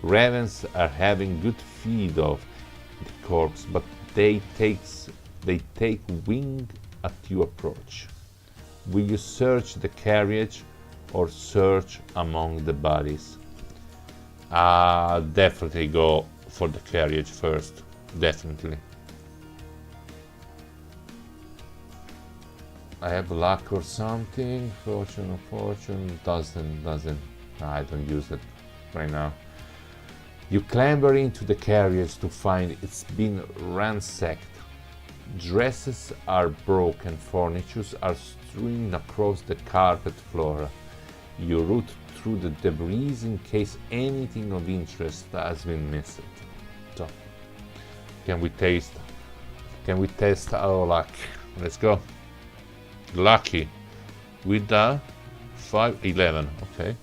Ravens are having good feed of the corpse, but they take wing at your approach. Will you search the carriage or search among the bodies? Definitely go for the carriage first. Definitely. I have luck or something. Fortune or fortune. Doesn't. I don't use it right now. You clamber into the carriage to find it's been ransacked. Dresses are broken, furniture are strewn across the carpet floor. You root through the debris in case anything of interest has been missed. So, can we test our luck? Let's go. Lucky with the 511. Okay.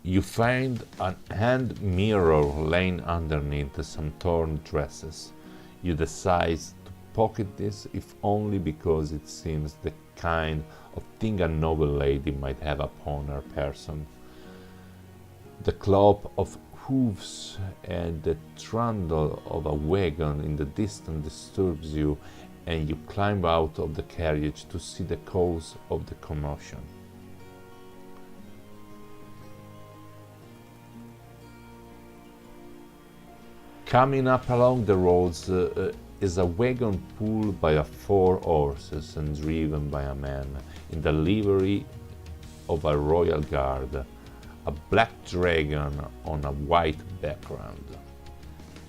You find a hand mirror laying underneath some torn dresses. You decide to pocket this, if only because it seems the kind of thing a noble lady might have upon her person. The clop of hooves and the trundle of a wagon in the distance disturbs you, and you climb out of the carriage to see the cause of the commotion. Coming up along the roads is a wagon pulled by 4 horses and driven by a man in the livery of a royal guard, a black dragon on a white background.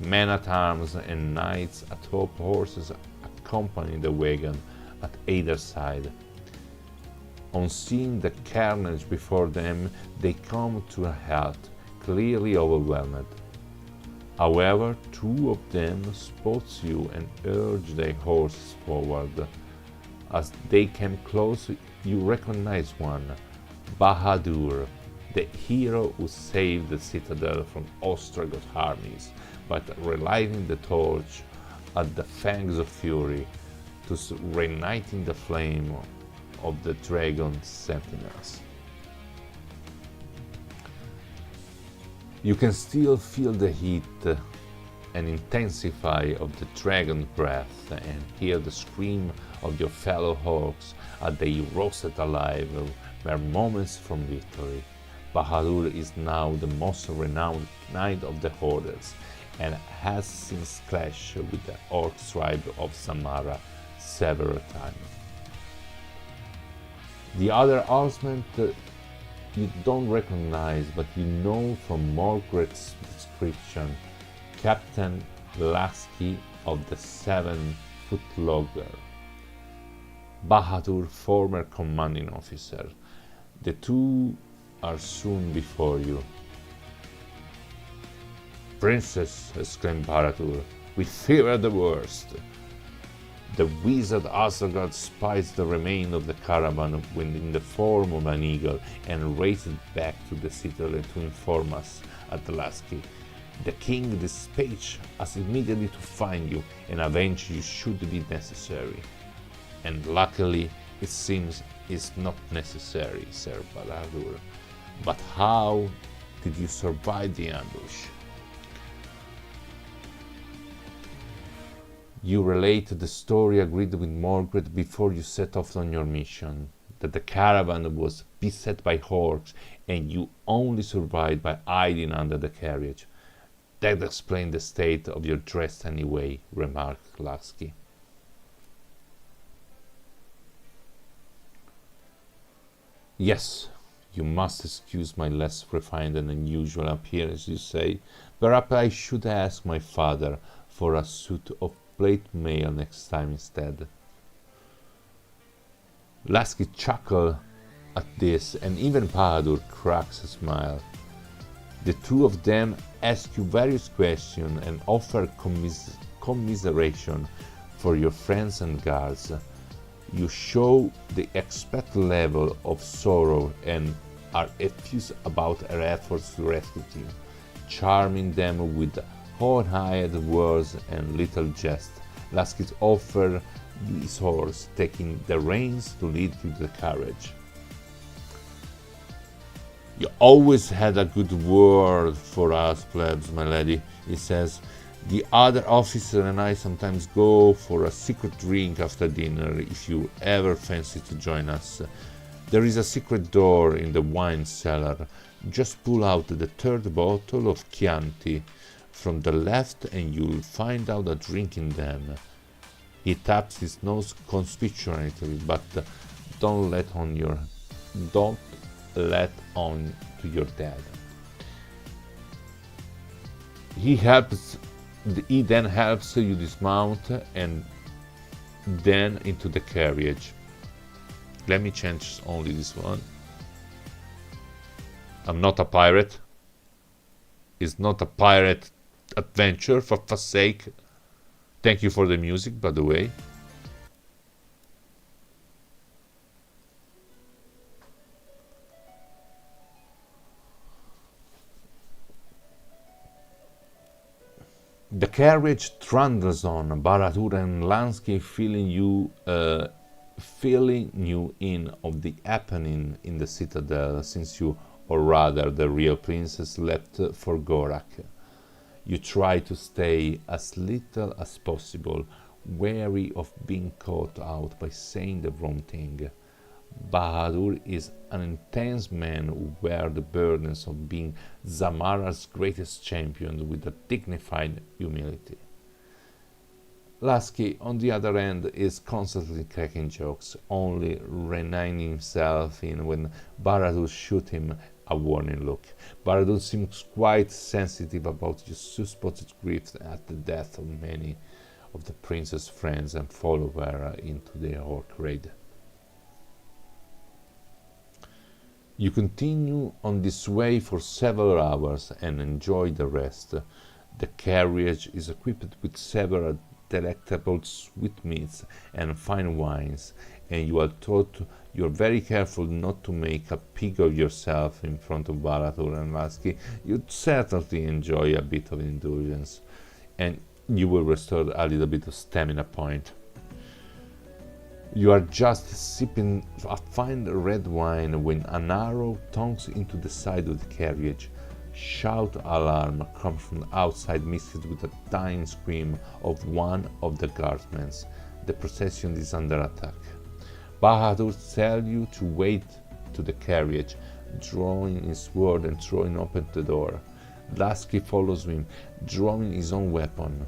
Men-at-arms and knights atop horses accompany the wagon at either side. On seeing the carnage before them, they come to a halt, clearly overwhelmed. However, 2 of them spot you and urge their horses forward. As they came close, you recognize one, Bahadur, the hero who saved the citadel from Ostrogoth armies by relighting the torch at the Fangs of Fury impetus reigniting the flame of the dragon sentinels. You can still feel the heat and intensity of the dragon breath and hear the scream of your fellow orcs as they roasted alive mere moments from victory. Bahadur is now the most renowned knight of the Hordes and has since clashed with the orc tribe of Zamarra several times. The other horsemen you don't recognize, but you know from Margaret's description, Captain Lasky of the 7-foot logger, Bahadur, former commanding officer. The two are soon before you. Princess, exclaimed Bahadur, we fear the worst. The wizard Asgard spies the remains of the caravan in the form of an eagle and races back to the citadel to inform us at Lasky. The king dispatched us immediately to find you and avenge you should be necessary. And luckily, it seems it's not necessary, Sir Bahadur. But how did you survive the ambush? You relate the story agreed with Margaret before you set off on your mission, that the caravan was beset by orcs and you only survived by hiding under the carriage. That explains the state of your dress anyway, remarked Lasky. Yes, you must excuse my less refined and unusual appearance, you say. Perhaps I should ask my father for a suit of plate mail next time instead. Lasky chuckled at this, and even Bahadur cracks a smile. The two of them ask you various questions and offer commiseration for your friends and guards. You show the expected level of sorrow and are effusive about her efforts to rescue him, charming them with hard-eyed words and little jests. Lasky offers you his horse, taking the reins to lead you to the carriage. You always had a good word for us plebs, my lady, he says. The other officer and I sometimes go for a secret drink after dinner if you ever fancy to join us. There is a secret door in the wine cellar. Just pull out the third bottle of Chianti from the left and you'll find out a drink in them. He taps his nose conspicuously, but don't let on to your dad. He then helps you dismount and then into the carriage. Let me change only this one. I'm not a pirate. It's not a pirate adventure, for fuck's sake. Thank you for the music, by the way. The carriage trundles on, Bahadur and Lasky filling you in of the happening in the citadel since you, or rather the real princess, left for Gorak. You try to stay as little as possible, wary of being caught out by saying the wrong thing. Bahadur is an intense man who bears the burdens of being Zamarra's greatest champion with a dignified humility. Lasky, on the other hand, is constantly cracking jokes, only reining himself in when Bahadur shoots him a warning look. Bahadur seems quite sensitive about your supposed grief at the death of many of the prince's friends and followers into the orc raid. You continue on this way for several hours and enjoy the rest. The carriage is equipped with several delectable sweetmeats and fine wines, and you are taught you're very careful not to make a pig of yourself in front of Bahadur and Lasky. You'd certainly enjoy a bit of indulgence, and you will restore a little bit of stamina point. You are just sipping a fine red wine when an arrow tongues into the side of the carriage. Shout alarm comes from outside, mixed with a dying scream of one of the guardsmen. The procession is under attack. Bahadur tells you to wait to the carriage, drawing his sword and throwing open the door. Lasky follows him, drawing his own weapon.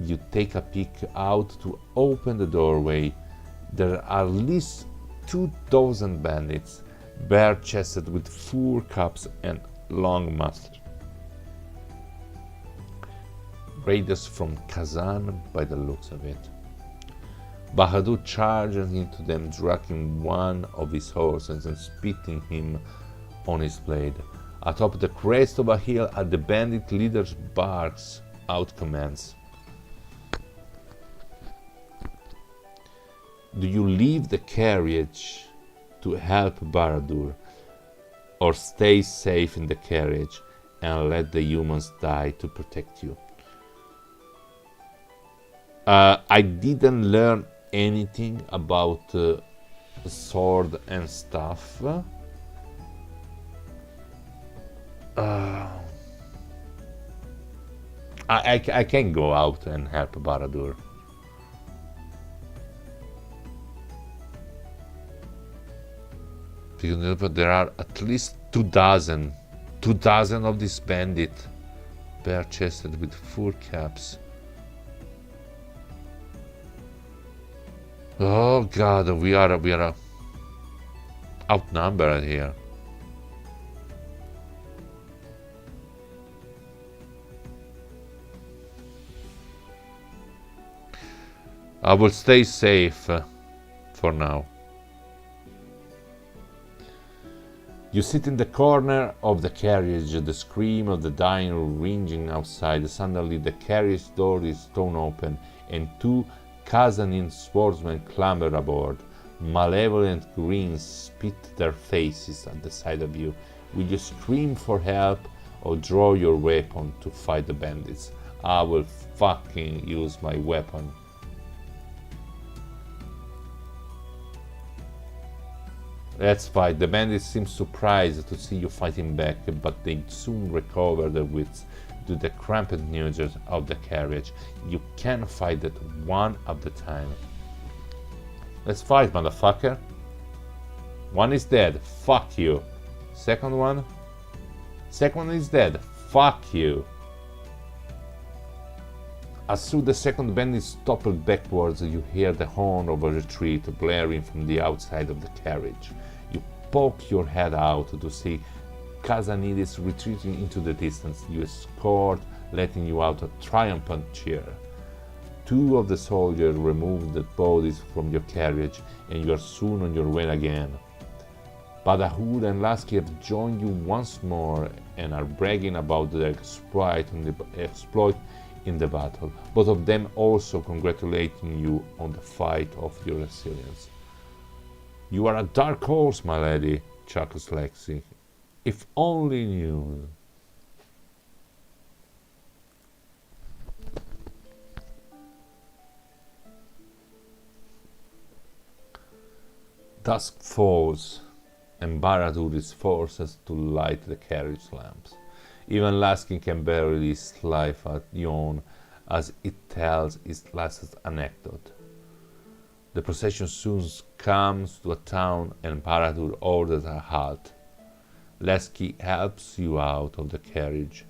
You take a peek out to open the doorway. There are at least 2,000 bandits, bare-chested with fur caps and long mustaches. Raiders from Kazan by the looks of it. Bahadur charges into them, dragging one of his horses and spitting him on his blade. Atop the crest of a hill at the bandit leader's barks out commands. Do you leave the carriage to help Bahadur, or stay safe in the carriage and let the humans die to protect you? I didn't learn anything about sword and stuff. I can go out and help Bahadur. But there are at least 2,000 of these bandits, bare-chested with fur caps. Oh God, we are outnumbered here. I will stay safe for now. You sit in the corner of the carriage, the scream of the dying ringing outside. Suddenly the carriage door is thrown open and two Kazanine sportsmen clamber aboard. Malevolent grins spit their faces at the sight of you. Will you scream for help or draw your weapon to fight the bandits? I will fucking use my weapon. Let's fight. The bandits seem surprised to see you fighting back, but they soon recover their wits due to the cramped nature of the carriage. You can fight it one at a time. Let's fight, motherfucker. One is dead. Fuck you. Second one is dead. Fuck you. As soon the second bandit is toppled backwards, you hear the horn of a retreat blaring from the outside of the carriage. You poke your head out to see Kazanidis retreating into the distance. You escort, letting you out a triumphant cheer. Two of the soldiers remove the bodies from your carriage, and you are soon on your way again. Bahadur and Lasky have joined you once more and are bragging about their exploit in the battle, both of them also congratulating you on the fight of your resilience. You are a dark horse, my lady, chuckles Lexi. If only you. Dusk falls, and Bahadur is forced to light the carriage lamps. Even Lasky can barely stifle a yawn as it tells its last anecdote. The procession soon comes to a town and Bahadur orders a halt. Lasky helps you out of the carriage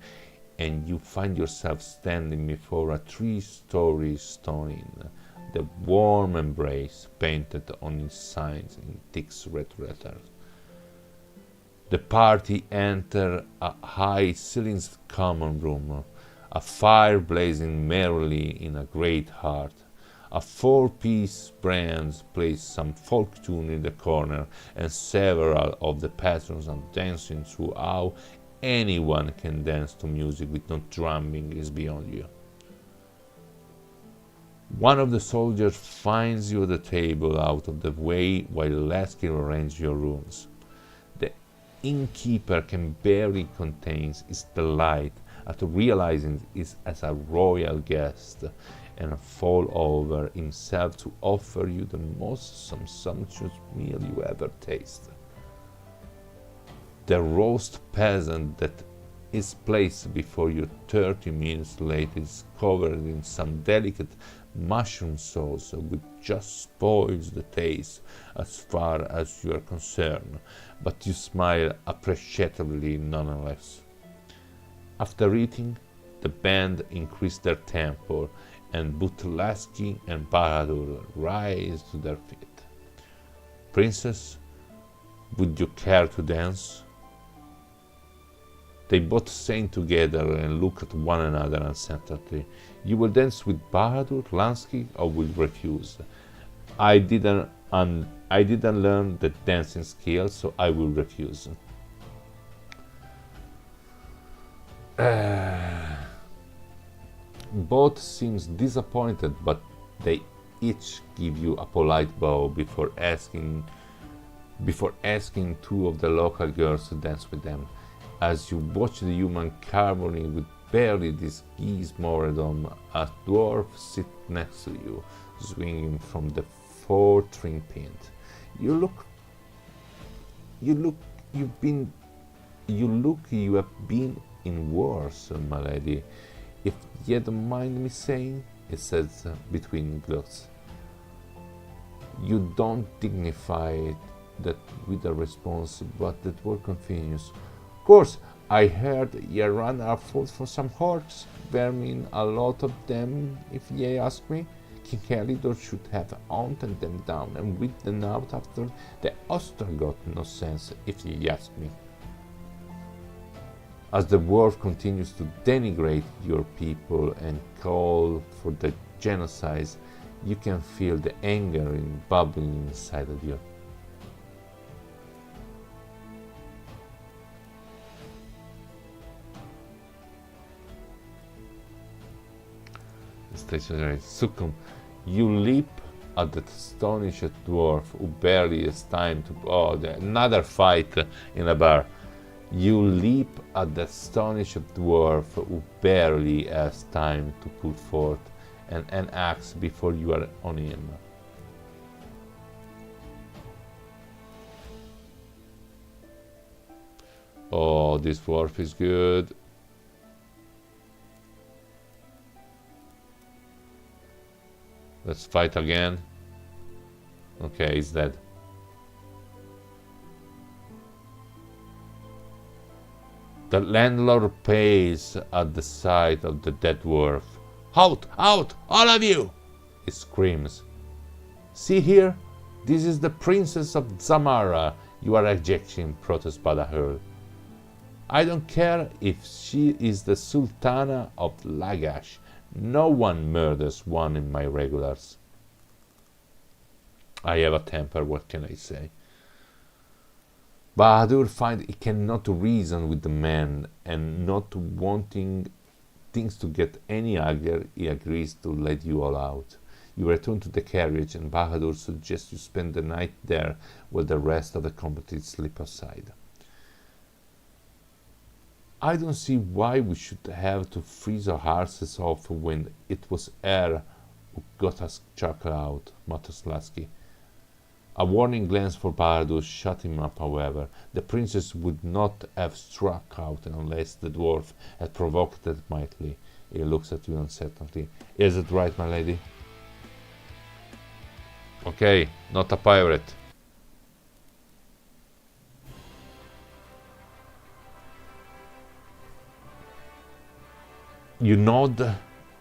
and you find yourself standing before a 3-story stone inn, the warm embrace painted on its signs in thick red letters. The party enter a high-ceilinged common room, a fire blazing merrily in a great hearth. A 4-piece band plays some folk tune in the corner, and several of the patrons are dancing through how anyone can dance to music with no drumming is beyond you. One of the soldiers finds you at the table out of the way while Lasky arranges your rooms. The innkeeper can barely contain his delight at realizing he's as a royal guest, and fall over himself to offer you the most sumptuous meal you ever tasted. The roast peasant that is placed before you 30 minutes later is covered in some delicate mushroom sauce which just spoils the taste as far as you are concerned, but you smile appreciatively nonetheless. After eating, the band increased their tempo, and Butlaski and Bahadur rise to their feet. Princess, would you care to dance? They both sang together and looked at one another uncertainly. You will dance with Bahadur, Lansky, or will refuse? I didn't learn the dancing skill, so I will refuse. Both seems disappointed, but they each give you a polite bow before asking two of the local girls to dance with them. As you watch the human harmony with barely this geese moredom, a dwarf sits next to you, swinging from the 4-string pint. You have been in wars, my lady, if you don't mind me saying, he says between gluts. You don't dignify that with a response, but the dwarf continues. Of course, I heard ye ran our food for some horses, vermin, a lot of them, if ye ask me. King Helidor should have hunted them down and whipped them out after the Ostrogoth no sense, if ye ask me. As the dwarf continues to denigrate your people and call for the genocide, you can feel the anger bubbling inside of you. Succumb. You leap at the astonished dwarf who barely has time to. Oh, another fight in a bar. You leap at the astonished dwarf who barely has time to put forth an axe before you are on him. Oh, this dwarf is good. Let's fight again. Okay, he's dead. The landlord pays at the sight of the dead dwarf. Out! Out! All of you! He screams. See here? This is the Princess of Zamarra you are ejecting, protests Bahadur. I don't care if she is the Sultana of Lagash. No one murders one in my regulars. I have a temper, what can I say? Bahadur finds he cannot reason with the man, and not wanting things to get any uglier, he agrees to let you all out. You return to the carriage, and Bahadur suggests you spend the night there while the rest of the company sleep outside. I don't see why we should have to freeze our hearts off when it was air who got us chucked out, mutters Lasky. A warning glance for Bahadur shut him up, however. The princess would not have struck out unless the dwarf had provoked it mightily. He looks at you uncertainly. Is it right, my lady? Okay, not a pirate. You nod,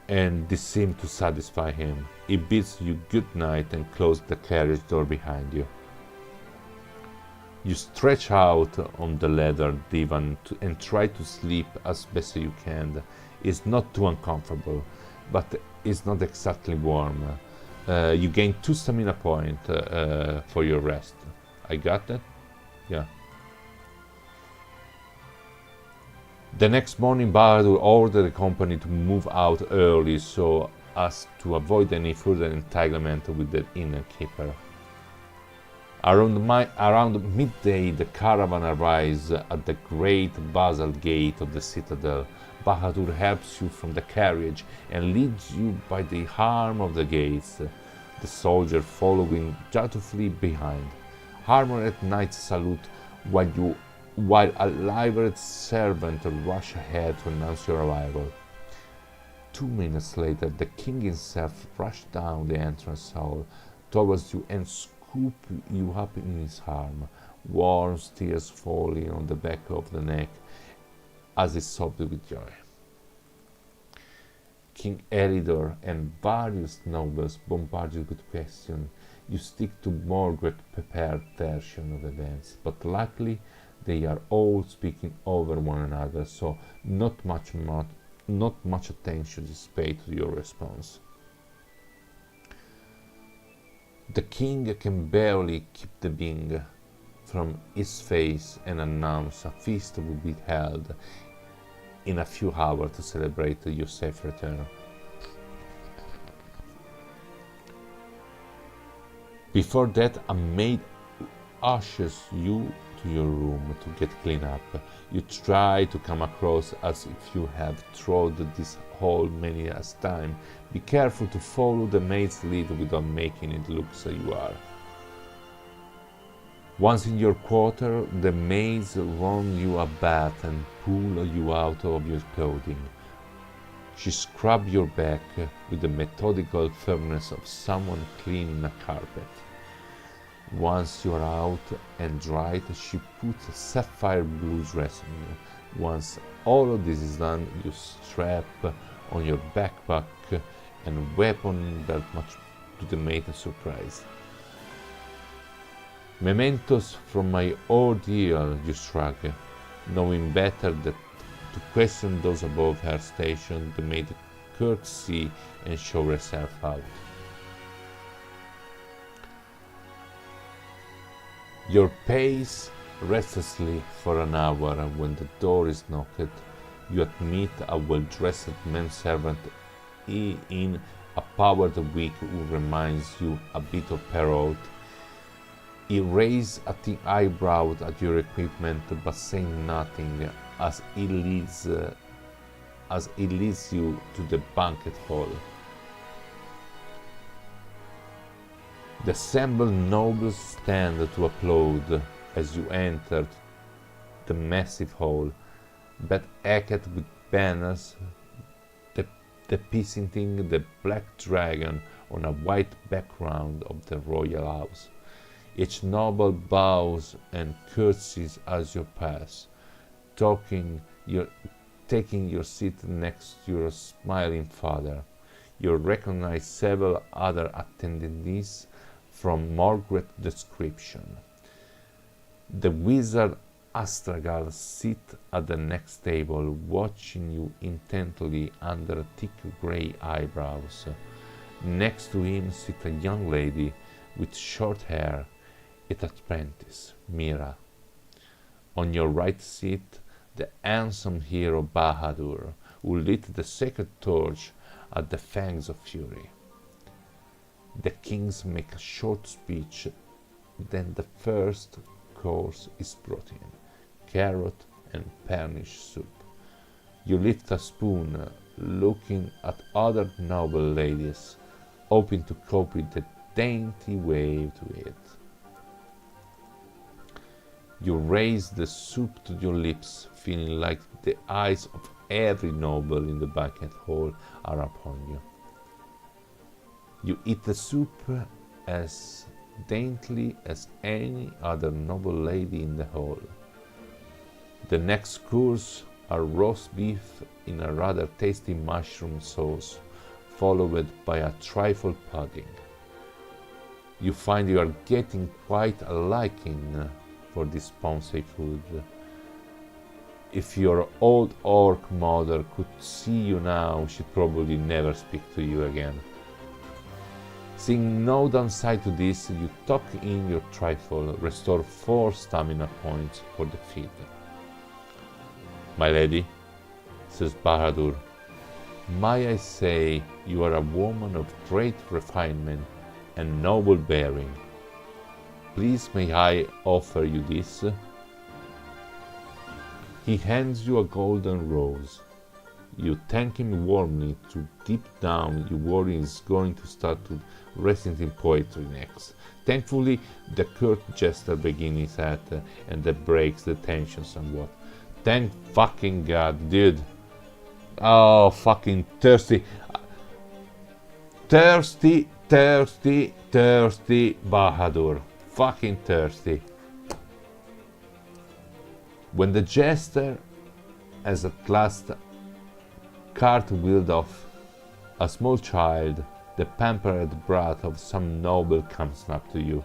and this seemed to satisfy him. He bids you good night and closes the carriage door behind you. You stretch out on the leather divan and try to sleep as best you can. It's not too uncomfortable, but it's not exactly warm. You gain 2 stamina points for your rest. I got that? Yeah. The next morning, Bahadur ordered the company to move out early so as to avoid any further entanglement with the innkeeper. Around midday, the caravan arrives at the great basalt gate of the citadel. Bahadur helps you from the carriage and leads you by the arm of the gates, the soldier following dutifully behind. Armor at night salute while a liveried servant rush ahead to announce your arrival. 2 minutes later, the king himself rushed down the entrance hall towards you and scooped you up in his arm, warm tears falling on the back of the neck as he sobbed with joy. King Elidor and various nobles bombard you with questions. You stick to Margaret's prepared version of events, but luckily they are all speaking over one another, so not much attention is paid to your response. The king can barely keep the beam from his face and announce a feast will be held in a few hours to celebrate your safe return. Before that, a maid ushers you to your room to get cleaned up. You try to come across as if you have trod this hall many a time. Be careful to follow the maid's lead without making it look so you are. Once in your quarter, the maids run you a bath and pull you out of your clothing. She scrubs your back with the methodical firmness of someone cleaning a carpet. Once you are out and dried, she puts a sapphire blue dress on you. Once all of this is done, you strap on your backpack and weapon belt, much to the maid's surprise. Mementos from my ordeal, you shrug, knowing better that to question those above her station, the maid curtsy and show herself out. Your pace restlessly for an hour. When the door is knocked, you admit a well-dressed manservant in a powdered wig who reminds you a bit of Perrault. He raises a thin eyebrow at your equipment, but saying nothing as he leads you to the banquet hall. The assembled nobles stand to applaud as you enter the massive hall, bedecked with banners depicting the black dragon on a white background of the royal house. Each noble bows and curtsies as you pass, taking your seat next to your smiling father. You recognize several other attendees from Margaret's description. The wizard Astragal sits at the next table, watching you intently under thick grey eyebrows. Next to him sits a young lady with short hair, its apprentice, Mira. On your right seat, the handsome hero Bahadur, who lit the sacred torch at the fangs of fury. The kings make a short speech, then the first course is brought in, carrot and Pernish soup. You lift a spoon, looking at other noble ladies, hoping to copy the dainty way to it. You raise the soup to your lips, feeling like the eyes of every noble in the banquet hall are upon you. You eat the soup as daintily as any other noble lady in the hall. The next course are roast beef in a rather tasty mushroom sauce, followed by a trifle pudding. You find you are getting quite a liking for this Ponce food. If your old orc mother could see you now, she'd probably never speak to you again. Seeing no downside to this, you tuck in your trifle, restore 4 stamina points for the feed. My lady, says Bahadur, may I say you are a woman of great refinement and noble bearing. Please may I offer you this? He hands you a golden rose. You thank him warmly. To deep down, you worry he's going to start to recite in poetry next. Thankfully, the curt jester begins his hat, and that breaks the tension somewhat. Thank fucking God, dude. Oh, fucking thirsty. Thirsty Bahadur. Fucking thirsty. When the jester has at last cartwheeled off, a small child, the pampered brat of some noble, comes up to you.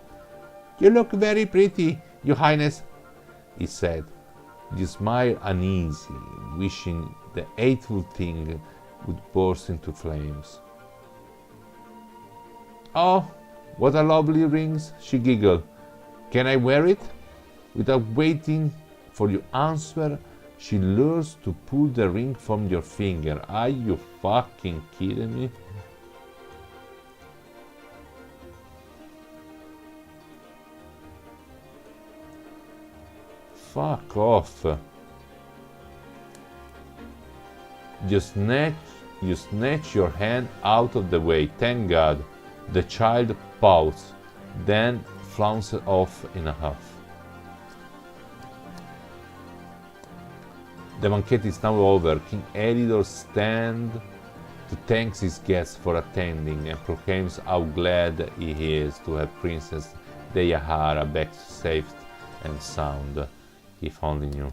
You look very pretty, your highness, he said. You smile uneasily, wishing the hateful thing would burst into flames. Oh, what a lovely rings, she giggled. Can I wear it? Without waiting for your answer, she lures to pull the ring from your finger. Are you fucking kidding me? Fuck off. You snatch your hand out of the way. Thank God. The child pouts, then flounces off in a huff. The banquet is now over. King Elidor stands to thank his guests for attending and proclaims how glad he is to have Princess Zamarra back safe and sound. If only knew.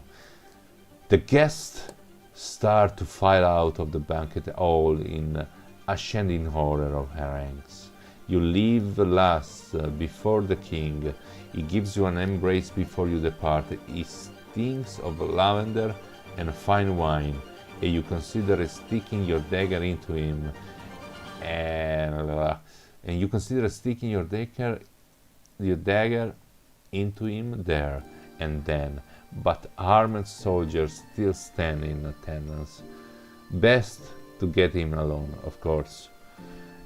The guests start to file out of the banquet hall in ascending order of her ranks. You leave last before the king. He gives you an embrace before you depart. He stinks of lavender and fine wine, and you consider sticking your dagger into him. And you consider sticking your dagger into him there and then. But armed soldiers still stand in attendance. Best to get him alone, of course.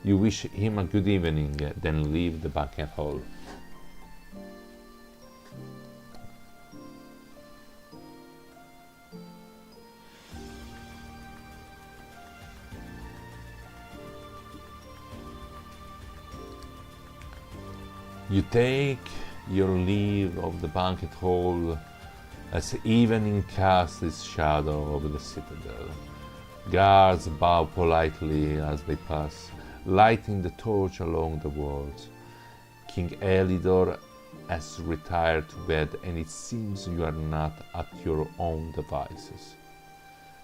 You wish him a good evening, then leave the banquet hall. You take your leave of the banquet hall as evening casts its shadow over the citadel. Guards bow politely as they pass, lighting the torch along the walls. King Elidor has retired to bed, and it seems you are not at your own devices.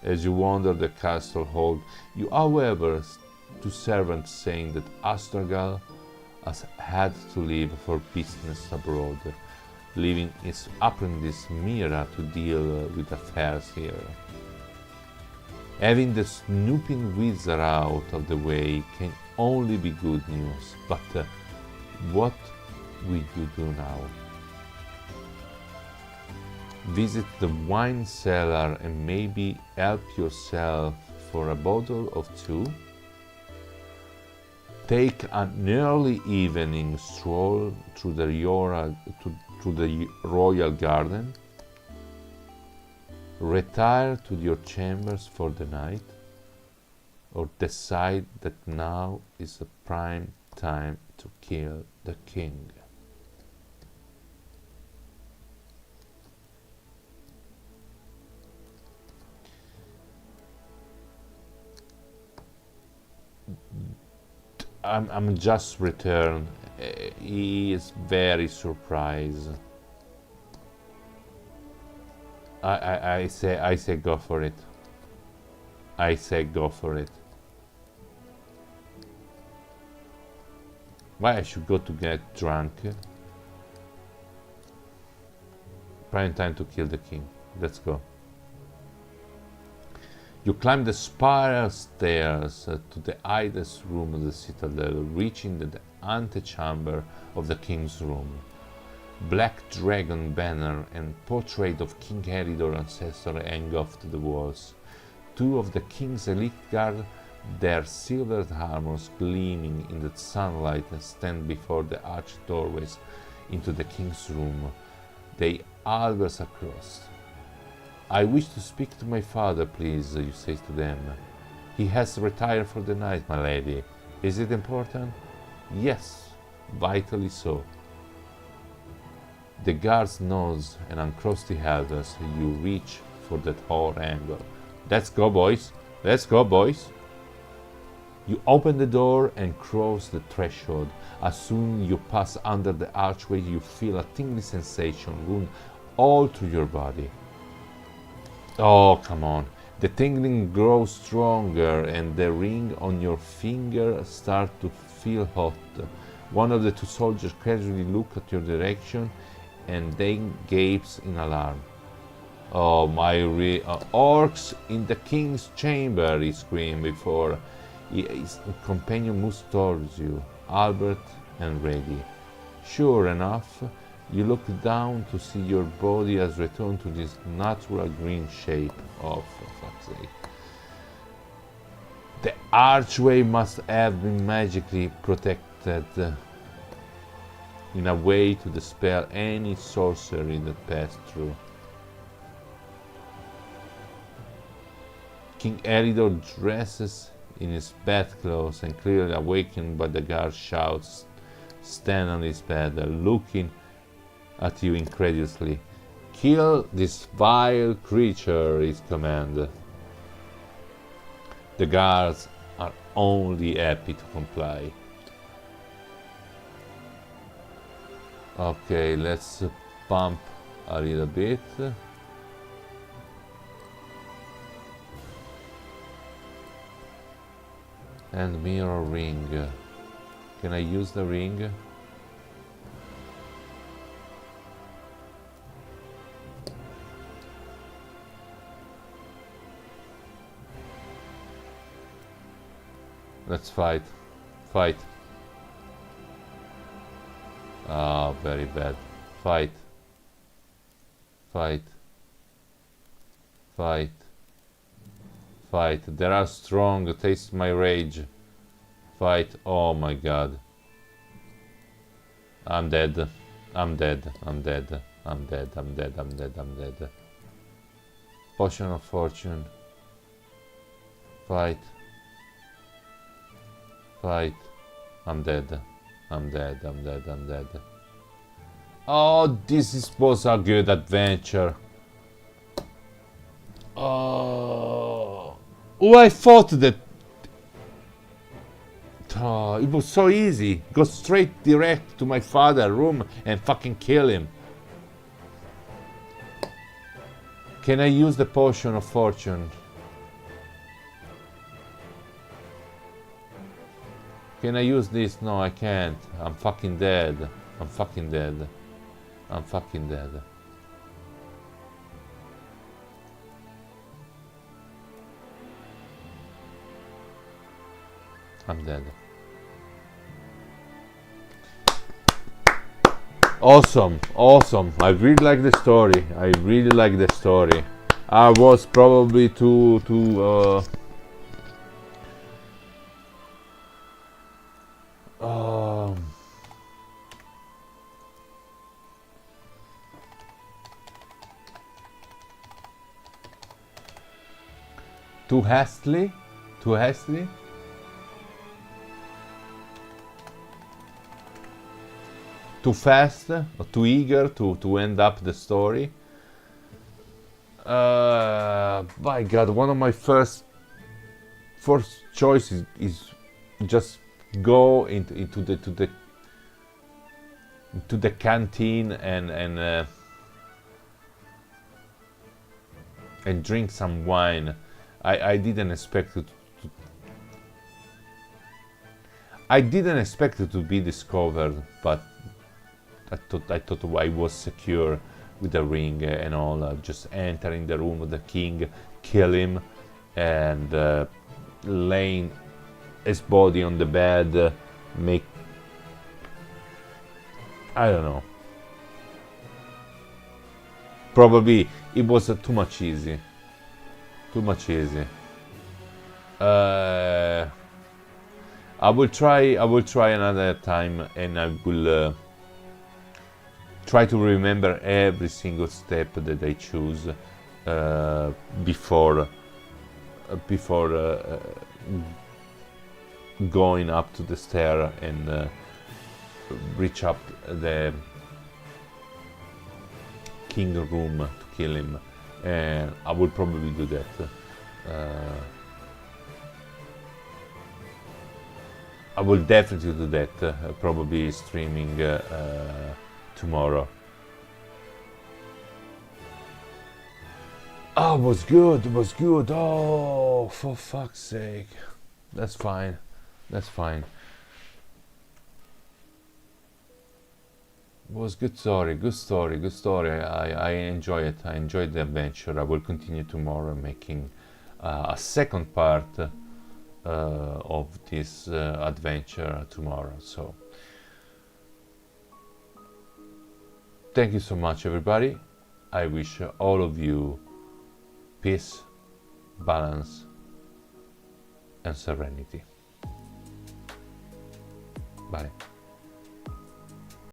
As you wander the castle hall, you, however, to servants saying that Astragal has had to leave for business abroad, leaving his apprentice Mira to deal with affairs here. Having the snooping wizard out of the way can only be good news, but what will you do now? Visit the wine cellar and maybe help yourself for a bottle of two? Take an early evening stroll through the royal garden? Retire to your chambers for the night? Or decide that now is the prime time to kill the king? I'm just returned. He is very surprised. I say go for it. I say go for it. Why I should go to get drunk? Prime time to kill the king. Let's go. You climb the spiral stairs to the highest room of the citadel, reaching the antechamber of the king's room. Black dragon banner and portrait of King Elidor ancestor hang off to the walls. Two of the king's elite guard, their silvered armors gleaming in the sunlight, stand before the arched doorways into the king's room. They halbers across. I wish to speak to my father, please, you say to them. He has retired for the night, my lady. Is it important? Yes, vitally so. The guards nods and uncross the elders. You reach for that whole angle. Let's go, boys. Let's go, boys. You open the door and cross the threshold. As soon you pass under the archway, you feel a tingling sensation run all through your body. Oh, come on. The tingling grows stronger and the ring on your finger starts to feel hot. One of the two soldiers casually looks at your direction and then gapes in alarm. Oh, my orcs in the king's chamber, he screamed before his companion moves towards you, Albert and ready. Sure enough, you look down to see your body has returned to this natural green shape. Oh, for fuck's sake. The archway must have been magically protected in a way to dispel any sorcery that passed through. King Elidor dresses in his bedclothes and clearly awakened by the guard shouts, stand on his bed, looking at you incredulously. Kill this vile creature, is command. The guards are only happy to comply. Okay, let's pump a little bit. And mirror ring. Can I use the ring? Let's fight. Fight. Ah, very bad. Fight. Fight. Fight. Fight. They are strong. Taste my rage. Fight. Oh my god. I'm dead. I'm dead. I'm dead. I'm dead. I'm dead. I'm dead. I'm dead. Potion of fortune. Fight. Fight. I'm dead. I'm dead. I'm dead. I'm dead. Oh, this was a good adventure. Oh, I thought that it was so easy. Go straight direct to my father's room and fucking kill him. Can I use the potion of fortune? Can I use this? No, I can't. I'm fucking dead. I'm fucking dead. I'm fucking dead. I'm dead. Awesome, awesome. I really like the story. I really like the story. I was probably too too hastily? Too hastily? Too fast or too eager to end up the story? My god, one of my first choices is just go into the canteen and drink some wine. I didn't expect it I didn't expect it to be discovered, but I thought I was secure with the ring and all. Just entering the room with the king, kill him, and laying his body on the bed, make, I don't know. Probably it was too much easy. Too much easy. I will try another time, and I will try to remember every single step that I choose, before going up to the stair and reach up the king room to kill him, and I will probably do that. I will definitely do that, probably streaming tomorrow. Oh, it was good, it was good. Oh, for fuck's sake. That's fine, that's fine. It was good story, good story, good story. I enjoy it. I enjoyed the adventure. I will continue tomorrow making a second part of this adventure tomorrow. So thank you so much, everybody. I wish all of you peace, balance, and serenity. Bye.